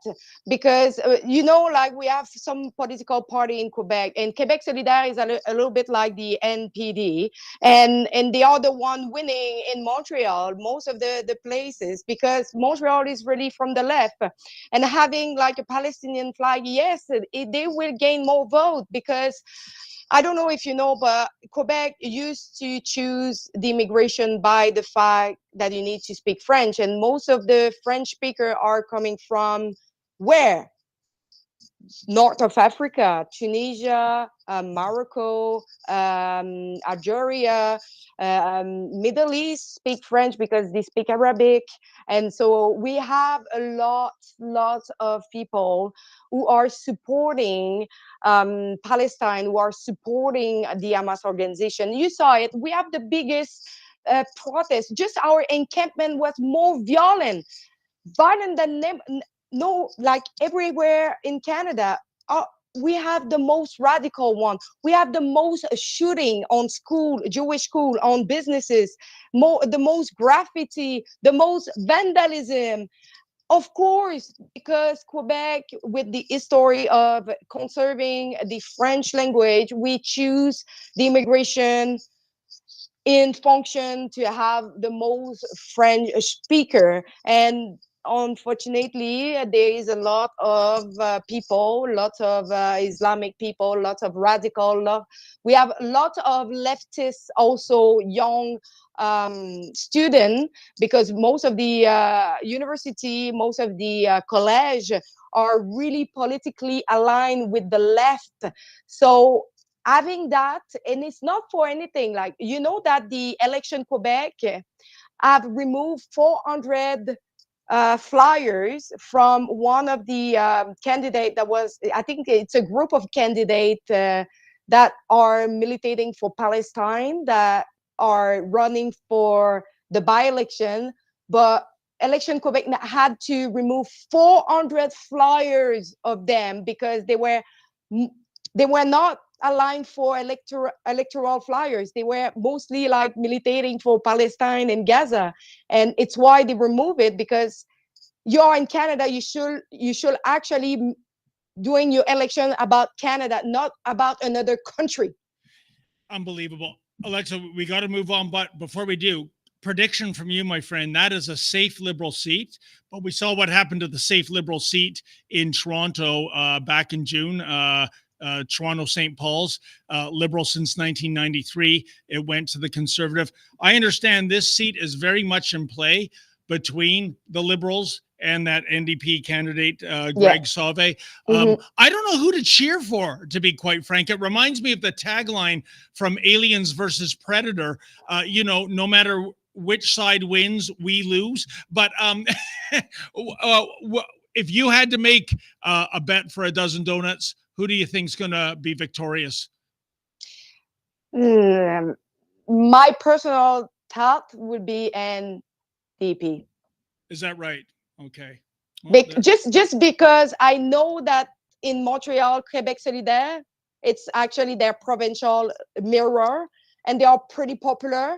because, like we have some political party in Quebec, and Quebec Solidaire is a little bit like the NPD, and they are the one winning in Montreal, most of the places, because Montreal is really from the left. And having like a Palestinian flag, yes, they will gain more vote, because I don't know if you know, but Quebec used to choose the immigration by the fact that you need to speak French. And most of the French speakers are coming from where? North of Africa, Tunisia, Morocco, Algeria, Middle East speak French because they speak Arabic. And so we have a lot of people who are supporting Palestine, who are supporting the Hamas organization. You saw it. We have the biggest protest. Just our encampment was more violent than like everywhere in Canada. We have the most radical one. We have the most shooting on school, Jewish school, on businesses, the most graffiti, the most vandalism. Of course, because Quebec, with the history of conserving the French language, we choose the immigration in function to have the most French speaker. And unfortunately, there is a lot of people, lots of Islamic people, lots of radical. We have a lot of leftists, also young student, because most of the university, most of the college are really politically aligned with the left. So having that, and it's not for anything, like, that the election Quebec have removed 400 flyers from one of the candidate that was, I think it's a group of candidates that are militating for Palestine, that are running for the by-election, but Election Quebec had to remove 400 flyers of them because they were not aligned for electoral flyers. They were mostly like militating for Palestine and Gaza, and it's why they remove it, because you're in Canada. You should actually doing your election about Canada, not about another country. Unbelievable. Alexa, we got to move on, but before we do, prediction from you, my friend, that is a safe Liberal seat, but we saw what happened to the safe Liberal seat in Toronto back in June. Toronto St. Paul's, Liberal since 1993. It went to the Conservative. I understand this seat is very much in play between the Liberals and that NDP candidate, Greg Sauve. I don't know who to cheer for, to be quite frank. It reminds me of the tagline from Aliens versus Predator, no matter which side wins, we lose. But if you had to make a bet for a dozen donuts, who do you think is going to be victorious? My personal thought would be NDP. Is that right? Okay. Well, just because I know that in Montreal, Quebec Solidaire, it's actually their provincial mirror, and they are pretty popular.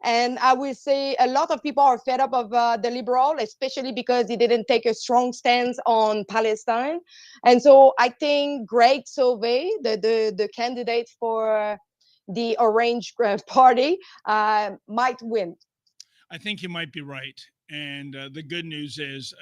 And I will say a lot of people are fed up of the Liberal, especially because he didn't take a strong stance on Palestine. And so I think Greg Sauve, the candidate for the Orange Party, might win. I think you might be right. And the good news is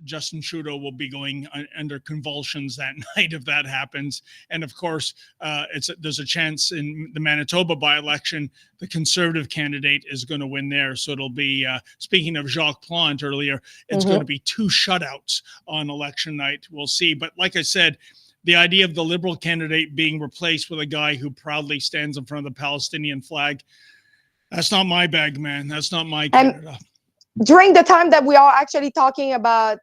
Justin Trudeau will be going under convulsions that night if that happens. And of course, there's a chance in the Manitoba by-election, the Conservative candidate is going to win there. So it'll be, speaking of Jacques Plante earlier, it's going to be 2 shutouts on election night. We'll see. But like I said, the idea of the Liberal candidate being replaced with a guy who proudly stands in front of the Palestinian flag, that's not my bag, man. That's not my Canada. During the time that we are actually talking about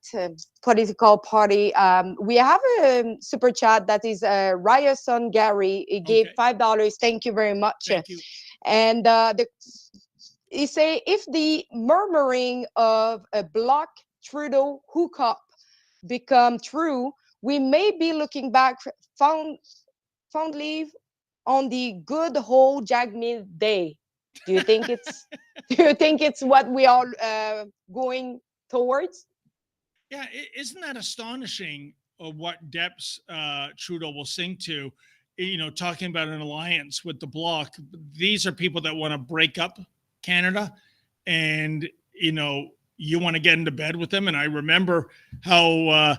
political party, we have a super chat that is Ryerson Gary. He gave $5. Thank you very much. Thank you. And he say, if the murmuring of a Bloc Trudeau hookup become true, we may be looking back fondly on the good old Jagmeet day. Do you think it's what we are going towards? Yeah, isn't that astonishing what depths Trudeau will sink to, talking about an alliance with the Bloc. These are people that want to break up Canada, and, you want to get into bed with them. And I remember how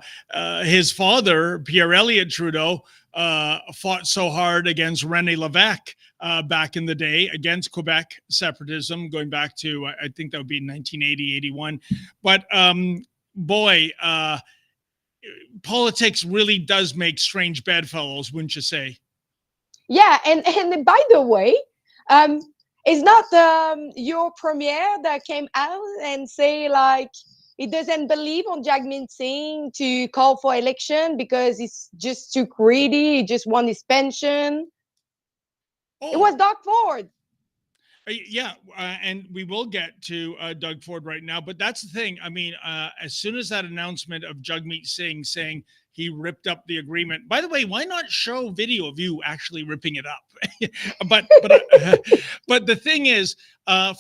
his father, Pierre Elliott Trudeau, fought so hard against René Lévesque back in the day against Quebec separatism, going back to, I think that would be 1980, 81. But politics really does make strange bedfellows, wouldn't you say? Yeah, and by the way, it's not your premier that came out and say like he doesn't believe on Jagmeet Singh to call for election because he's just too greedy. He just won his pension. It was Doug Ford. Yeah, and we will get to Doug Ford right now. But that's the thing. I mean, as soon as that announcement of Jagmeet Singh saying he ripped up the agreement. By the way, why not show video of you actually ripping it up? but the thing is,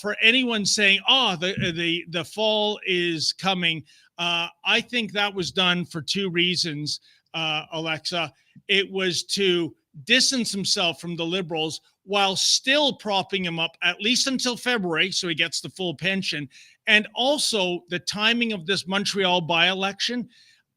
for anyone saying, "Oh, the fall is coming," I think that was done for 2 reasons. Alexa, it was to distance himself from the Liberals while still propping him up at least until February, so he gets the full pension, and also the timing of this Montreal by-election.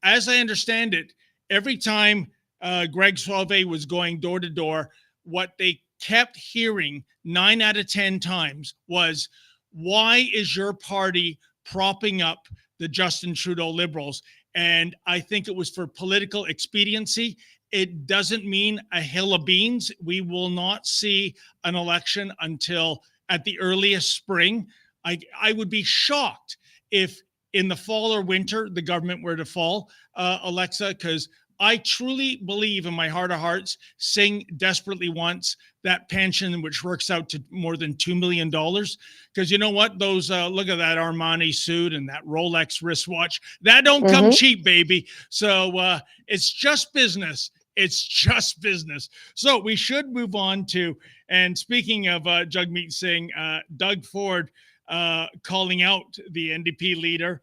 As I understand it, every time Greg Sauvé was going door to door, what they kept hearing 9 out of 10 times was, why is your party propping up the Justin Trudeau Liberals? And I think it was for political expediency. It doesn't mean a hill of beans. We will not see an election until at the earliest spring. I would be shocked if in the fall or winter the government were to fall, Alexa, because I truly believe in my heart of hearts, Singh desperately wants that pension, which works out to more than $2 million. Because you know what? Those look at that Armani suit and that Rolex wristwatch. That don't come cheap, baby. So it's just business. It's just business. So we should move on to, and speaking of Jagmeet Singh, Doug Ford calling out the NDP leader,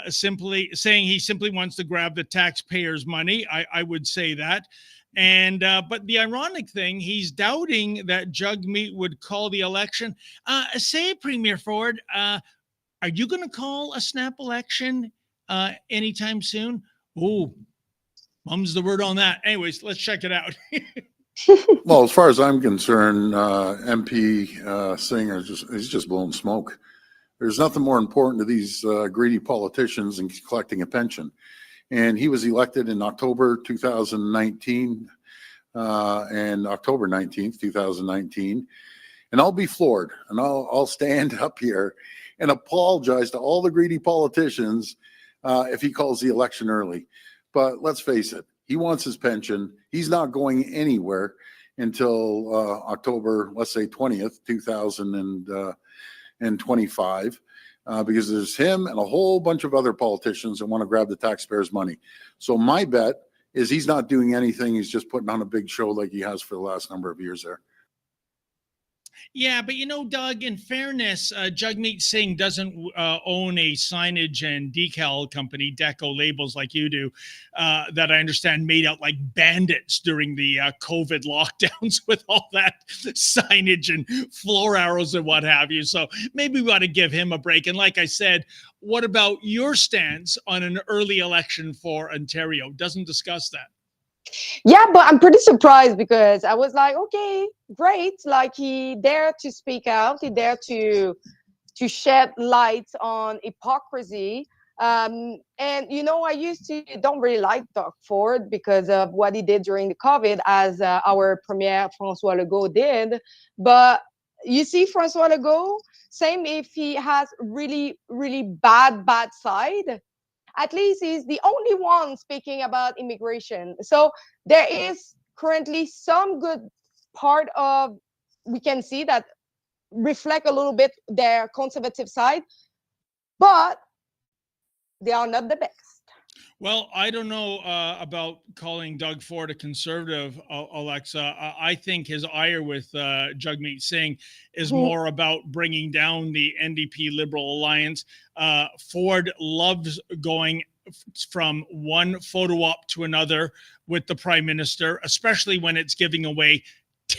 simply saying he simply wants to grab the taxpayers' money. I would say that. And but the ironic thing, he's doubting that Jagmeet would call the election. Say, Premier Ford, are you going to call a snap election anytime soon? Oh, mum's the word on that. Anyways, let's check it out. Well, as far as I'm concerned, MP Singh he's just blowing smoke. There's nothing more important to these greedy politicians than collecting a pension. And he was elected in October 2019, and October 19th, 2019. And I'll be floored, and I'll stand up here and apologize to all the greedy politicians if he calls the election early. But let's face it, he wants his pension. He's not going anywhere until October, let's say 20th, 2025, because there's him and a whole bunch of other politicians that want to grab the taxpayers' money. So my bet is he's not doing anything. He's just putting on a big show like he has for the last number of years there. Yeah, but Doug, in fairness, Jagmeet Singh doesn't own a signage and decal company, Deco Labels, like you do, that I understand made out like bandits during the COVID lockdowns with all that signage and floor arrows and what have you. So maybe we ought to give him a break. And like I said, what about your stance on an early election for Ontario? Doesn't discuss that. Yeah, but I'm pretty surprised because I was like, okay, great. Like he dared to speak out, he dared to shed light on hypocrisy. And I used to don't really like Doug Ford because of what he did during the COVID, as our Premier François Legault did. But you see, François Legault, same if he has really, really bad side, at least he's the only one speaking about immigration. So there is currently some good part of, we can see that reflect a little bit their conservative side, but they are not the best. Well, I don't know about calling Doug Ford a conservative, Alexa. I think his ire with Jagmeet Singh is more about bringing down the NDP Liberal Alliance. Ford loves going from one photo op to another with the Prime Minister, especially when it's giving away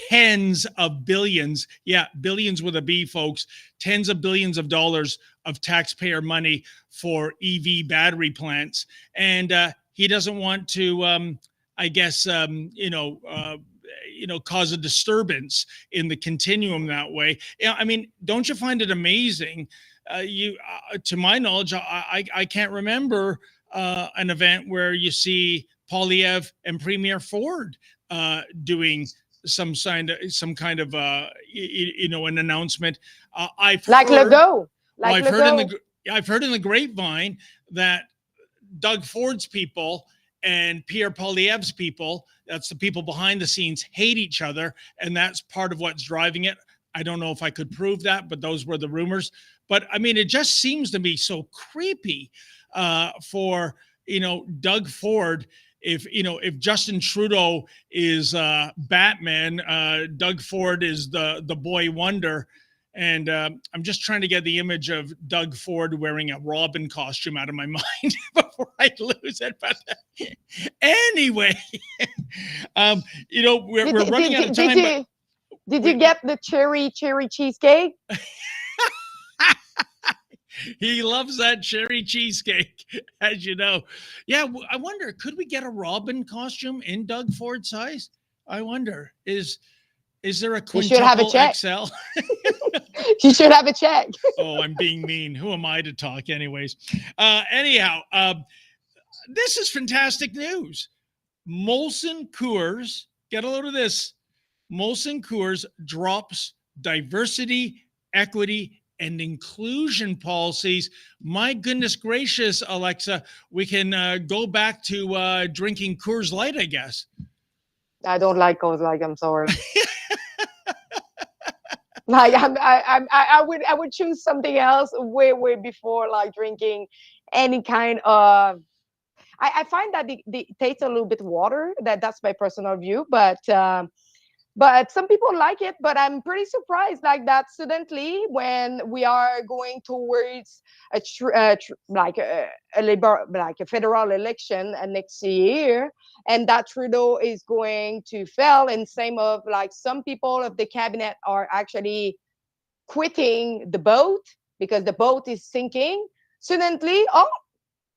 tens of billions, billions with a B, folks, tens of billions of dollars of taxpayer money for EV battery plants. And he doesn't want to, cause a disturbance in the continuum that way. I mean, don't you find it amazing? To my knowledge, I can't remember an event where you see Poilievre and Premier Ford doing some kind of an announcement. I've heard in the grapevine that Doug Ford's people and Pierre Poilievre's people, that's the people behind the scenes, hate each other, and that's part of what's driving it. I don't know if I could prove that, but those were the rumors. But I mean, it just seems to be so creepy for Doug Ford. If Justin Trudeau is Batman, Doug Ford is the boy wonder. And I'm just trying to get the image of Doug Ford wearing a Robin costume out of my mind before I lose it. But anyway, we're running out of time. Did you get the cherry cheesecake? He loves that cherry cheesecake, as you know. Yeah, I wonder, could we get a Robin costume in Doug Ford size? I wonder, is there a quintuple XL? You should have a check. Oh, I'm being mean. Who am I to talk anyways? Anyhow, this is fantastic news. Molson Coors, get a load of this. Molson Coors drops diversity, equity, and inclusion policies. My goodness gracious, Alexa, we can go back to drinking Coors Light, I guess. I don't like Coors Light. I'm sorry. Like I would choose something else way before like drinking any kind of. I find that they taste a little bit water. That's my personal view, but some people like it. But I'm pretty surprised like that suddenly when we are going towards a federal election next year, and that Trudeau is going to fail, and same of like some people of the cabinet are actually quitting the boat because the boat is sinking. Suddenly,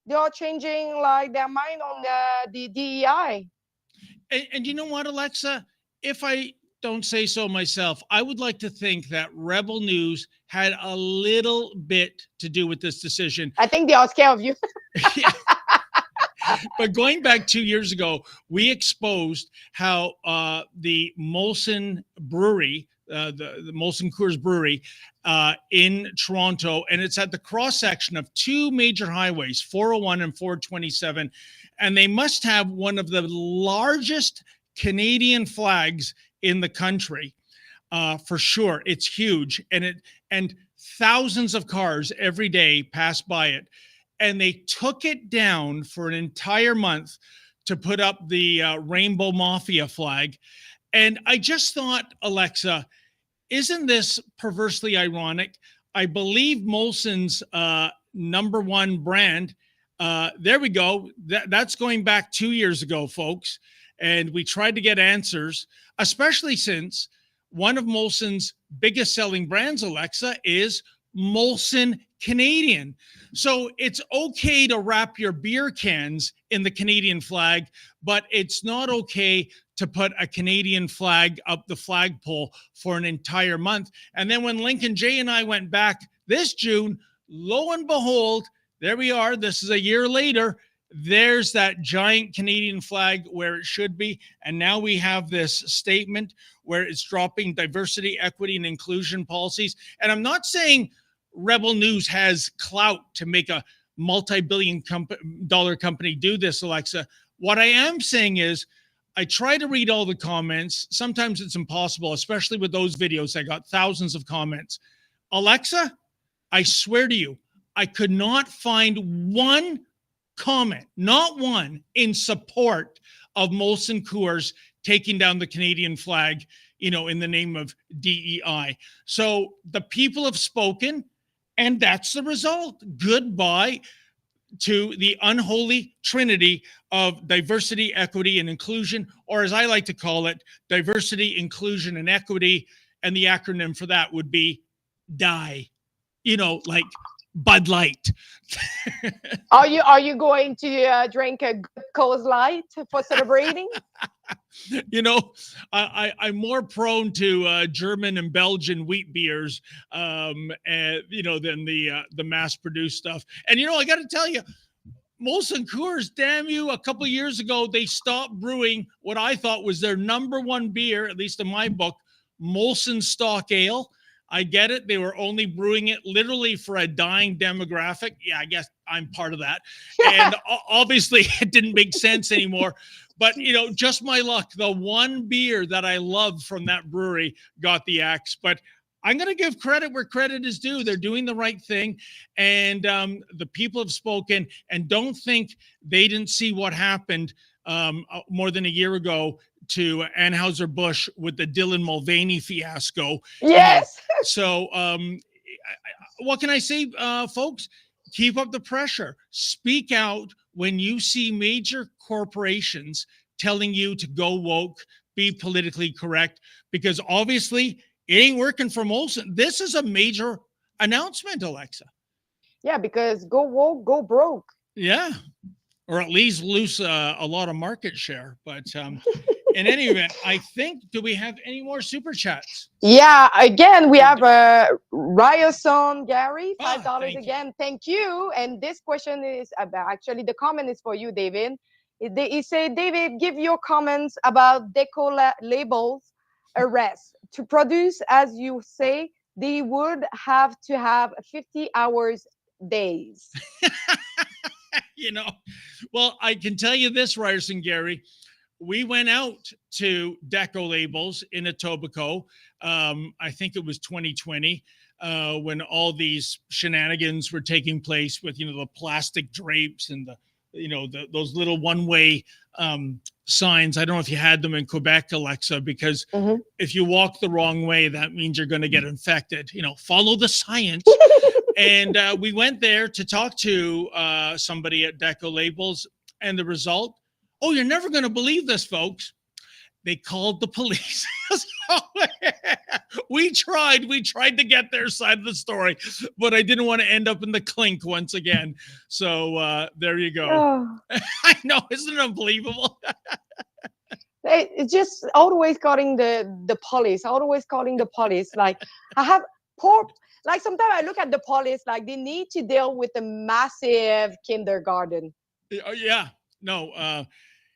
they are changing like their mind on the DEI. And you know what, Alexa? If I don't say so myself, I would like to think that Rebel News had a little bit to do with this decision. I think they are scared of you. But going back 2 years ago, we exposed how the Molson Brewery, the Molson Coors Brewery in Toronto, and it's at the cross-section of two major highways, 401 and 427, and they must have one of the largest Canadian flags in the country, for sure. It's huge, and thousands of cars every day pass by it. And they took it down for an entire month to put up the Rainbow Mafia flag. And I just thought, Alexa, isn't this perversely ironic? I believe Molson's number one brand, there we go. That's going back 2 years ago, folks. And we tried to get answers, especially since one of Molson's biggest selling brands, Alexa, is Molson Canadian. So it's okay to wrap your beer cans in the Canadian flag, but it's not okay to put a Canadian flag up the flagpole for an entire month. And then when Lincoln J and I went back this June, lo and behold, there we are. This is a year later. There's that giant Canadian flag where it should be. And now we have this statement where it's dropping diversity, equity, and inclusion policies. And I'm not saying Rebel News has clout to make a multi-billion dollar company do this, Alexa. What I am saying is I try to read all the comments. Sometimes it's impossible, especially with those videos. I got thousands of comments. Alexa, I swear to you, I could not find one comment, not one, in support of Molson Coors taking down the Canadian flag, in the name of DEI. So the people have spoken, and that's the result. Goodbye to the unholy trinity of diversity, equity, and inclusion, or as I like to call it, diversity, inclusion, and equity. And the acronym for that would be DIE, like Bud Light. Are you going to drink a good Coors Light for celebrating? I'm more prone to German and Belgian wheat beers, than the mass-produced stuff. And I got to tell you, Molson Coors, damn you! A couple of years ago, they stopped brewing what I thought was their number one beer, at least in my book, Molson Stock Ale. I get it. They were only brewing it literally for a dying demographic. Yeah, I guess I'm part of that. And obviously it didn't make sense anymore. But, just my luck. The one beer that I loved from that brewery got the axe. But I'm going to give credit where credit is due. They're doing the right thing. And the people have spoken. And don't think they didn't see what happened more than a year ago to Anheuser-Busch with the Dylan Mulvaney fiasco. Yes. So what can I say, folks? Keep up the pressure. Speak out when you see major corporations telling you to go woke, be politically correct, because obviously it ain't working for Molson. This is a major announcement, Alexa. Yeah, because go woke, go broke. Yeah. Or at least lose a lot of market share. But in any event, I think, do we have any more super chats? Yeah, again, we have Ryerson Gary, $5 again. Thank you. And this question is about, actually, the comment is for you, David. He said, David, give your comments about deco labels arrest. To produce, as you say, they would have to have 50 hours days. Well, I can tell you this, Ryerson Gary. We went out to deco labels in Etobicoke. I think it was 2020 when all these shenanigans were taking place with, the plastic drapes and those little one-way signs. I don't know if you had them in Quebec, Alexa, because if you walk the wrong way, that means you're going to get infected. Follow the science. And we went there to talk to somebody at Deco Labels, and the result, you're never going to believe this, folks. They called the police. We tried to get their side of the story, but I didn't want to end up in the clink once again. So there you go. Oh. I know, isn't it unbelievable? It's just always calling the police, always calling the police. Like, sometimes I look at the police like they need to deal with a massive kindergarten. Yeah, no.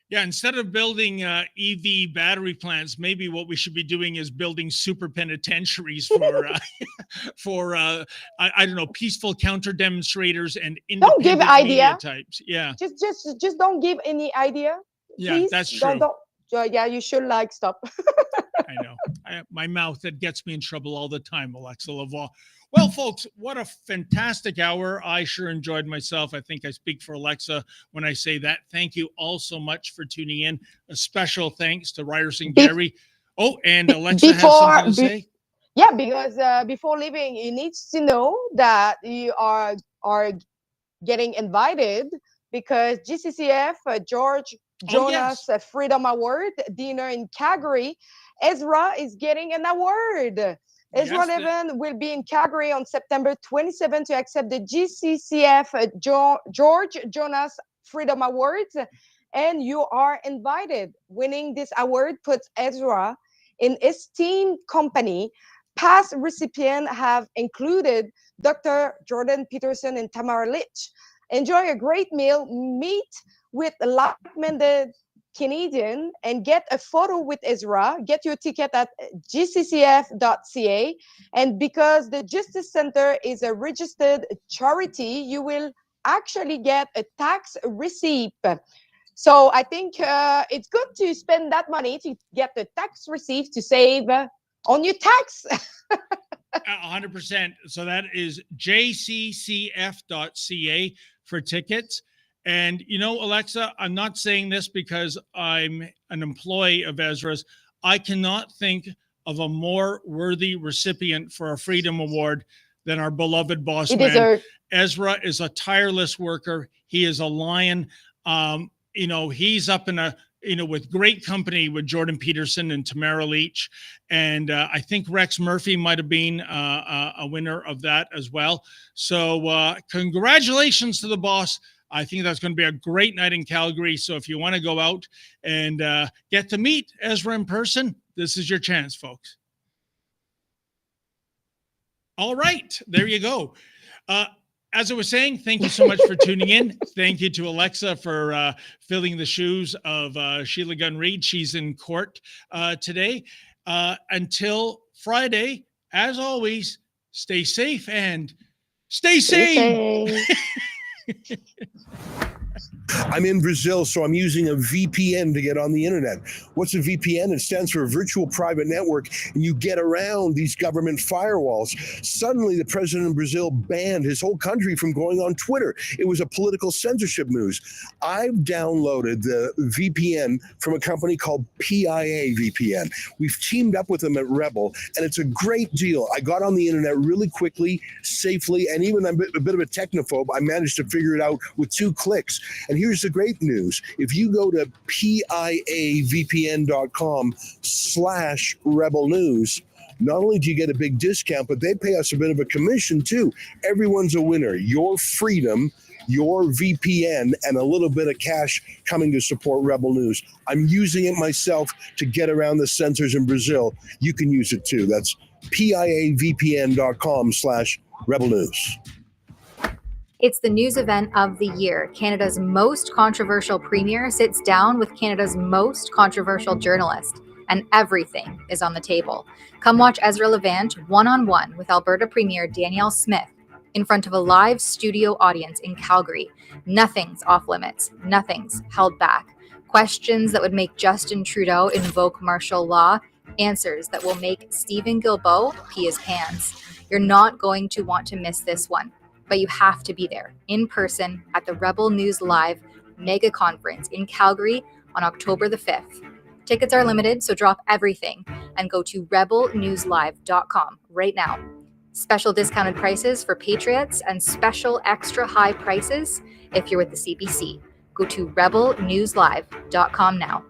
Yeah, instead of building EV battery plants, maybe what we should be doing is building super penitentiaries for I don't know, peaceful counter demonstrators and independent don't give idea types. Yeah, just don't give any idea. Yeah, please. that's true. Yeah, you should stop. I know. My mouth, that gets me in trouble all the time, Alexa Lavoie. Well, folks, what a fantastic hour. I sure enjoyed myself. I think I speak for Alexa when I say that. Thank you all so much for tuning in. A special thanks to Ryerson Gary. Oh, and Alexa has something to say. Yeah, because before leaving, you need to know that you are getting invited because GCCF George Jonas Freedom Award dinner in Calgary. Ezra is getting an award. Ezra Levin will be in Calgary on September 27 to accept the GCCF George Jonas Freedom Awards, and you are invited. Winning this award puts Ezra in esteemed company. Past recipients have included Dr. Jordan Peterson and Tamara Litch. Enjoy a great meal, meet with like-minded Canadian, and get a photo with Ezra. Get your ticket at gccf.ca. And because the Justice Center is a registered charity, you will actually get a tax receipt. So I think it's good to spend that money to get the tax receipt to save on your tax. 100%. So that is jccf.ca for tickets. And, you know, Alexa, I'm not saying this because I'm an employee of Ezra's. I cannot think of a more worthy recipient for a Freedom Award than our beloved boss man. Ezra is a tireless worker. He is a lion. You know, he's up in with great company with Jordan Peterson and Tamara Leach. And I think Rex Murphy might have been a winner of that as well. So congratulations to the boss. I think that's going to be a great night in Calgary. So if you want to go out and get to meet Ezra in person, this is your chance, folks. All right, there you go. As I was saying, thank you so much for tuning in. Thank you to Alexa for filling the shoes of Sheila Gunn Reid. She's in court today. Until Friday, as always, stay safe and stay sane. I'm in Brazil, so I'm using a VPN to get on the internet. What's a VPN? It stands for a virtual private network, and you get around these government firewalls. Suddenly, the president of Brazil banned his whole country from going on Twitter. It was a political censorship news. I've downloaded the VPN from a company called PIA VPN. We've teamed up with them at Rebel, and it's a great deal. I got on the internet really quickly, safely, and even I'm a bit of a technophobe. I managed to figure it out with 2 clicks. And here's the great news. If you go to piavpn.com/Rebel News, not only do you get a big discount, but they pay us a bit of a commission too. Everyone's a winner. Your freedom, your VPN, and a little bit of cash coming to support Rebel News. I'm using it myself to get around the censors in Brazil. You can use it too. That's piavpn.com/Rebel News. It's the news event of the year. Canada's most controversial premier sits down with Canada's most controversial journalist, and everything is on the table. Come watch Ezra Levant one-on-one with Alberta Premier Danielle Smith in front of a live studio audience in Calgary. Nothing's off limits. Nothing's held back. Questions that would make Justin Trudeau invoke martial law. Answers that will make Stephen Guilbeault pee his pants. You're not going to want to miss this one. But you have to be there in person at the Rebel News Live mega conference in Calgary on October the 5th. Tickets are limited, so drop everything and go to rebelnewslive.com right now. Special discounted prices for Patriots and special extra high prices if you're with the CBC. Go to rebelnewslive.com now.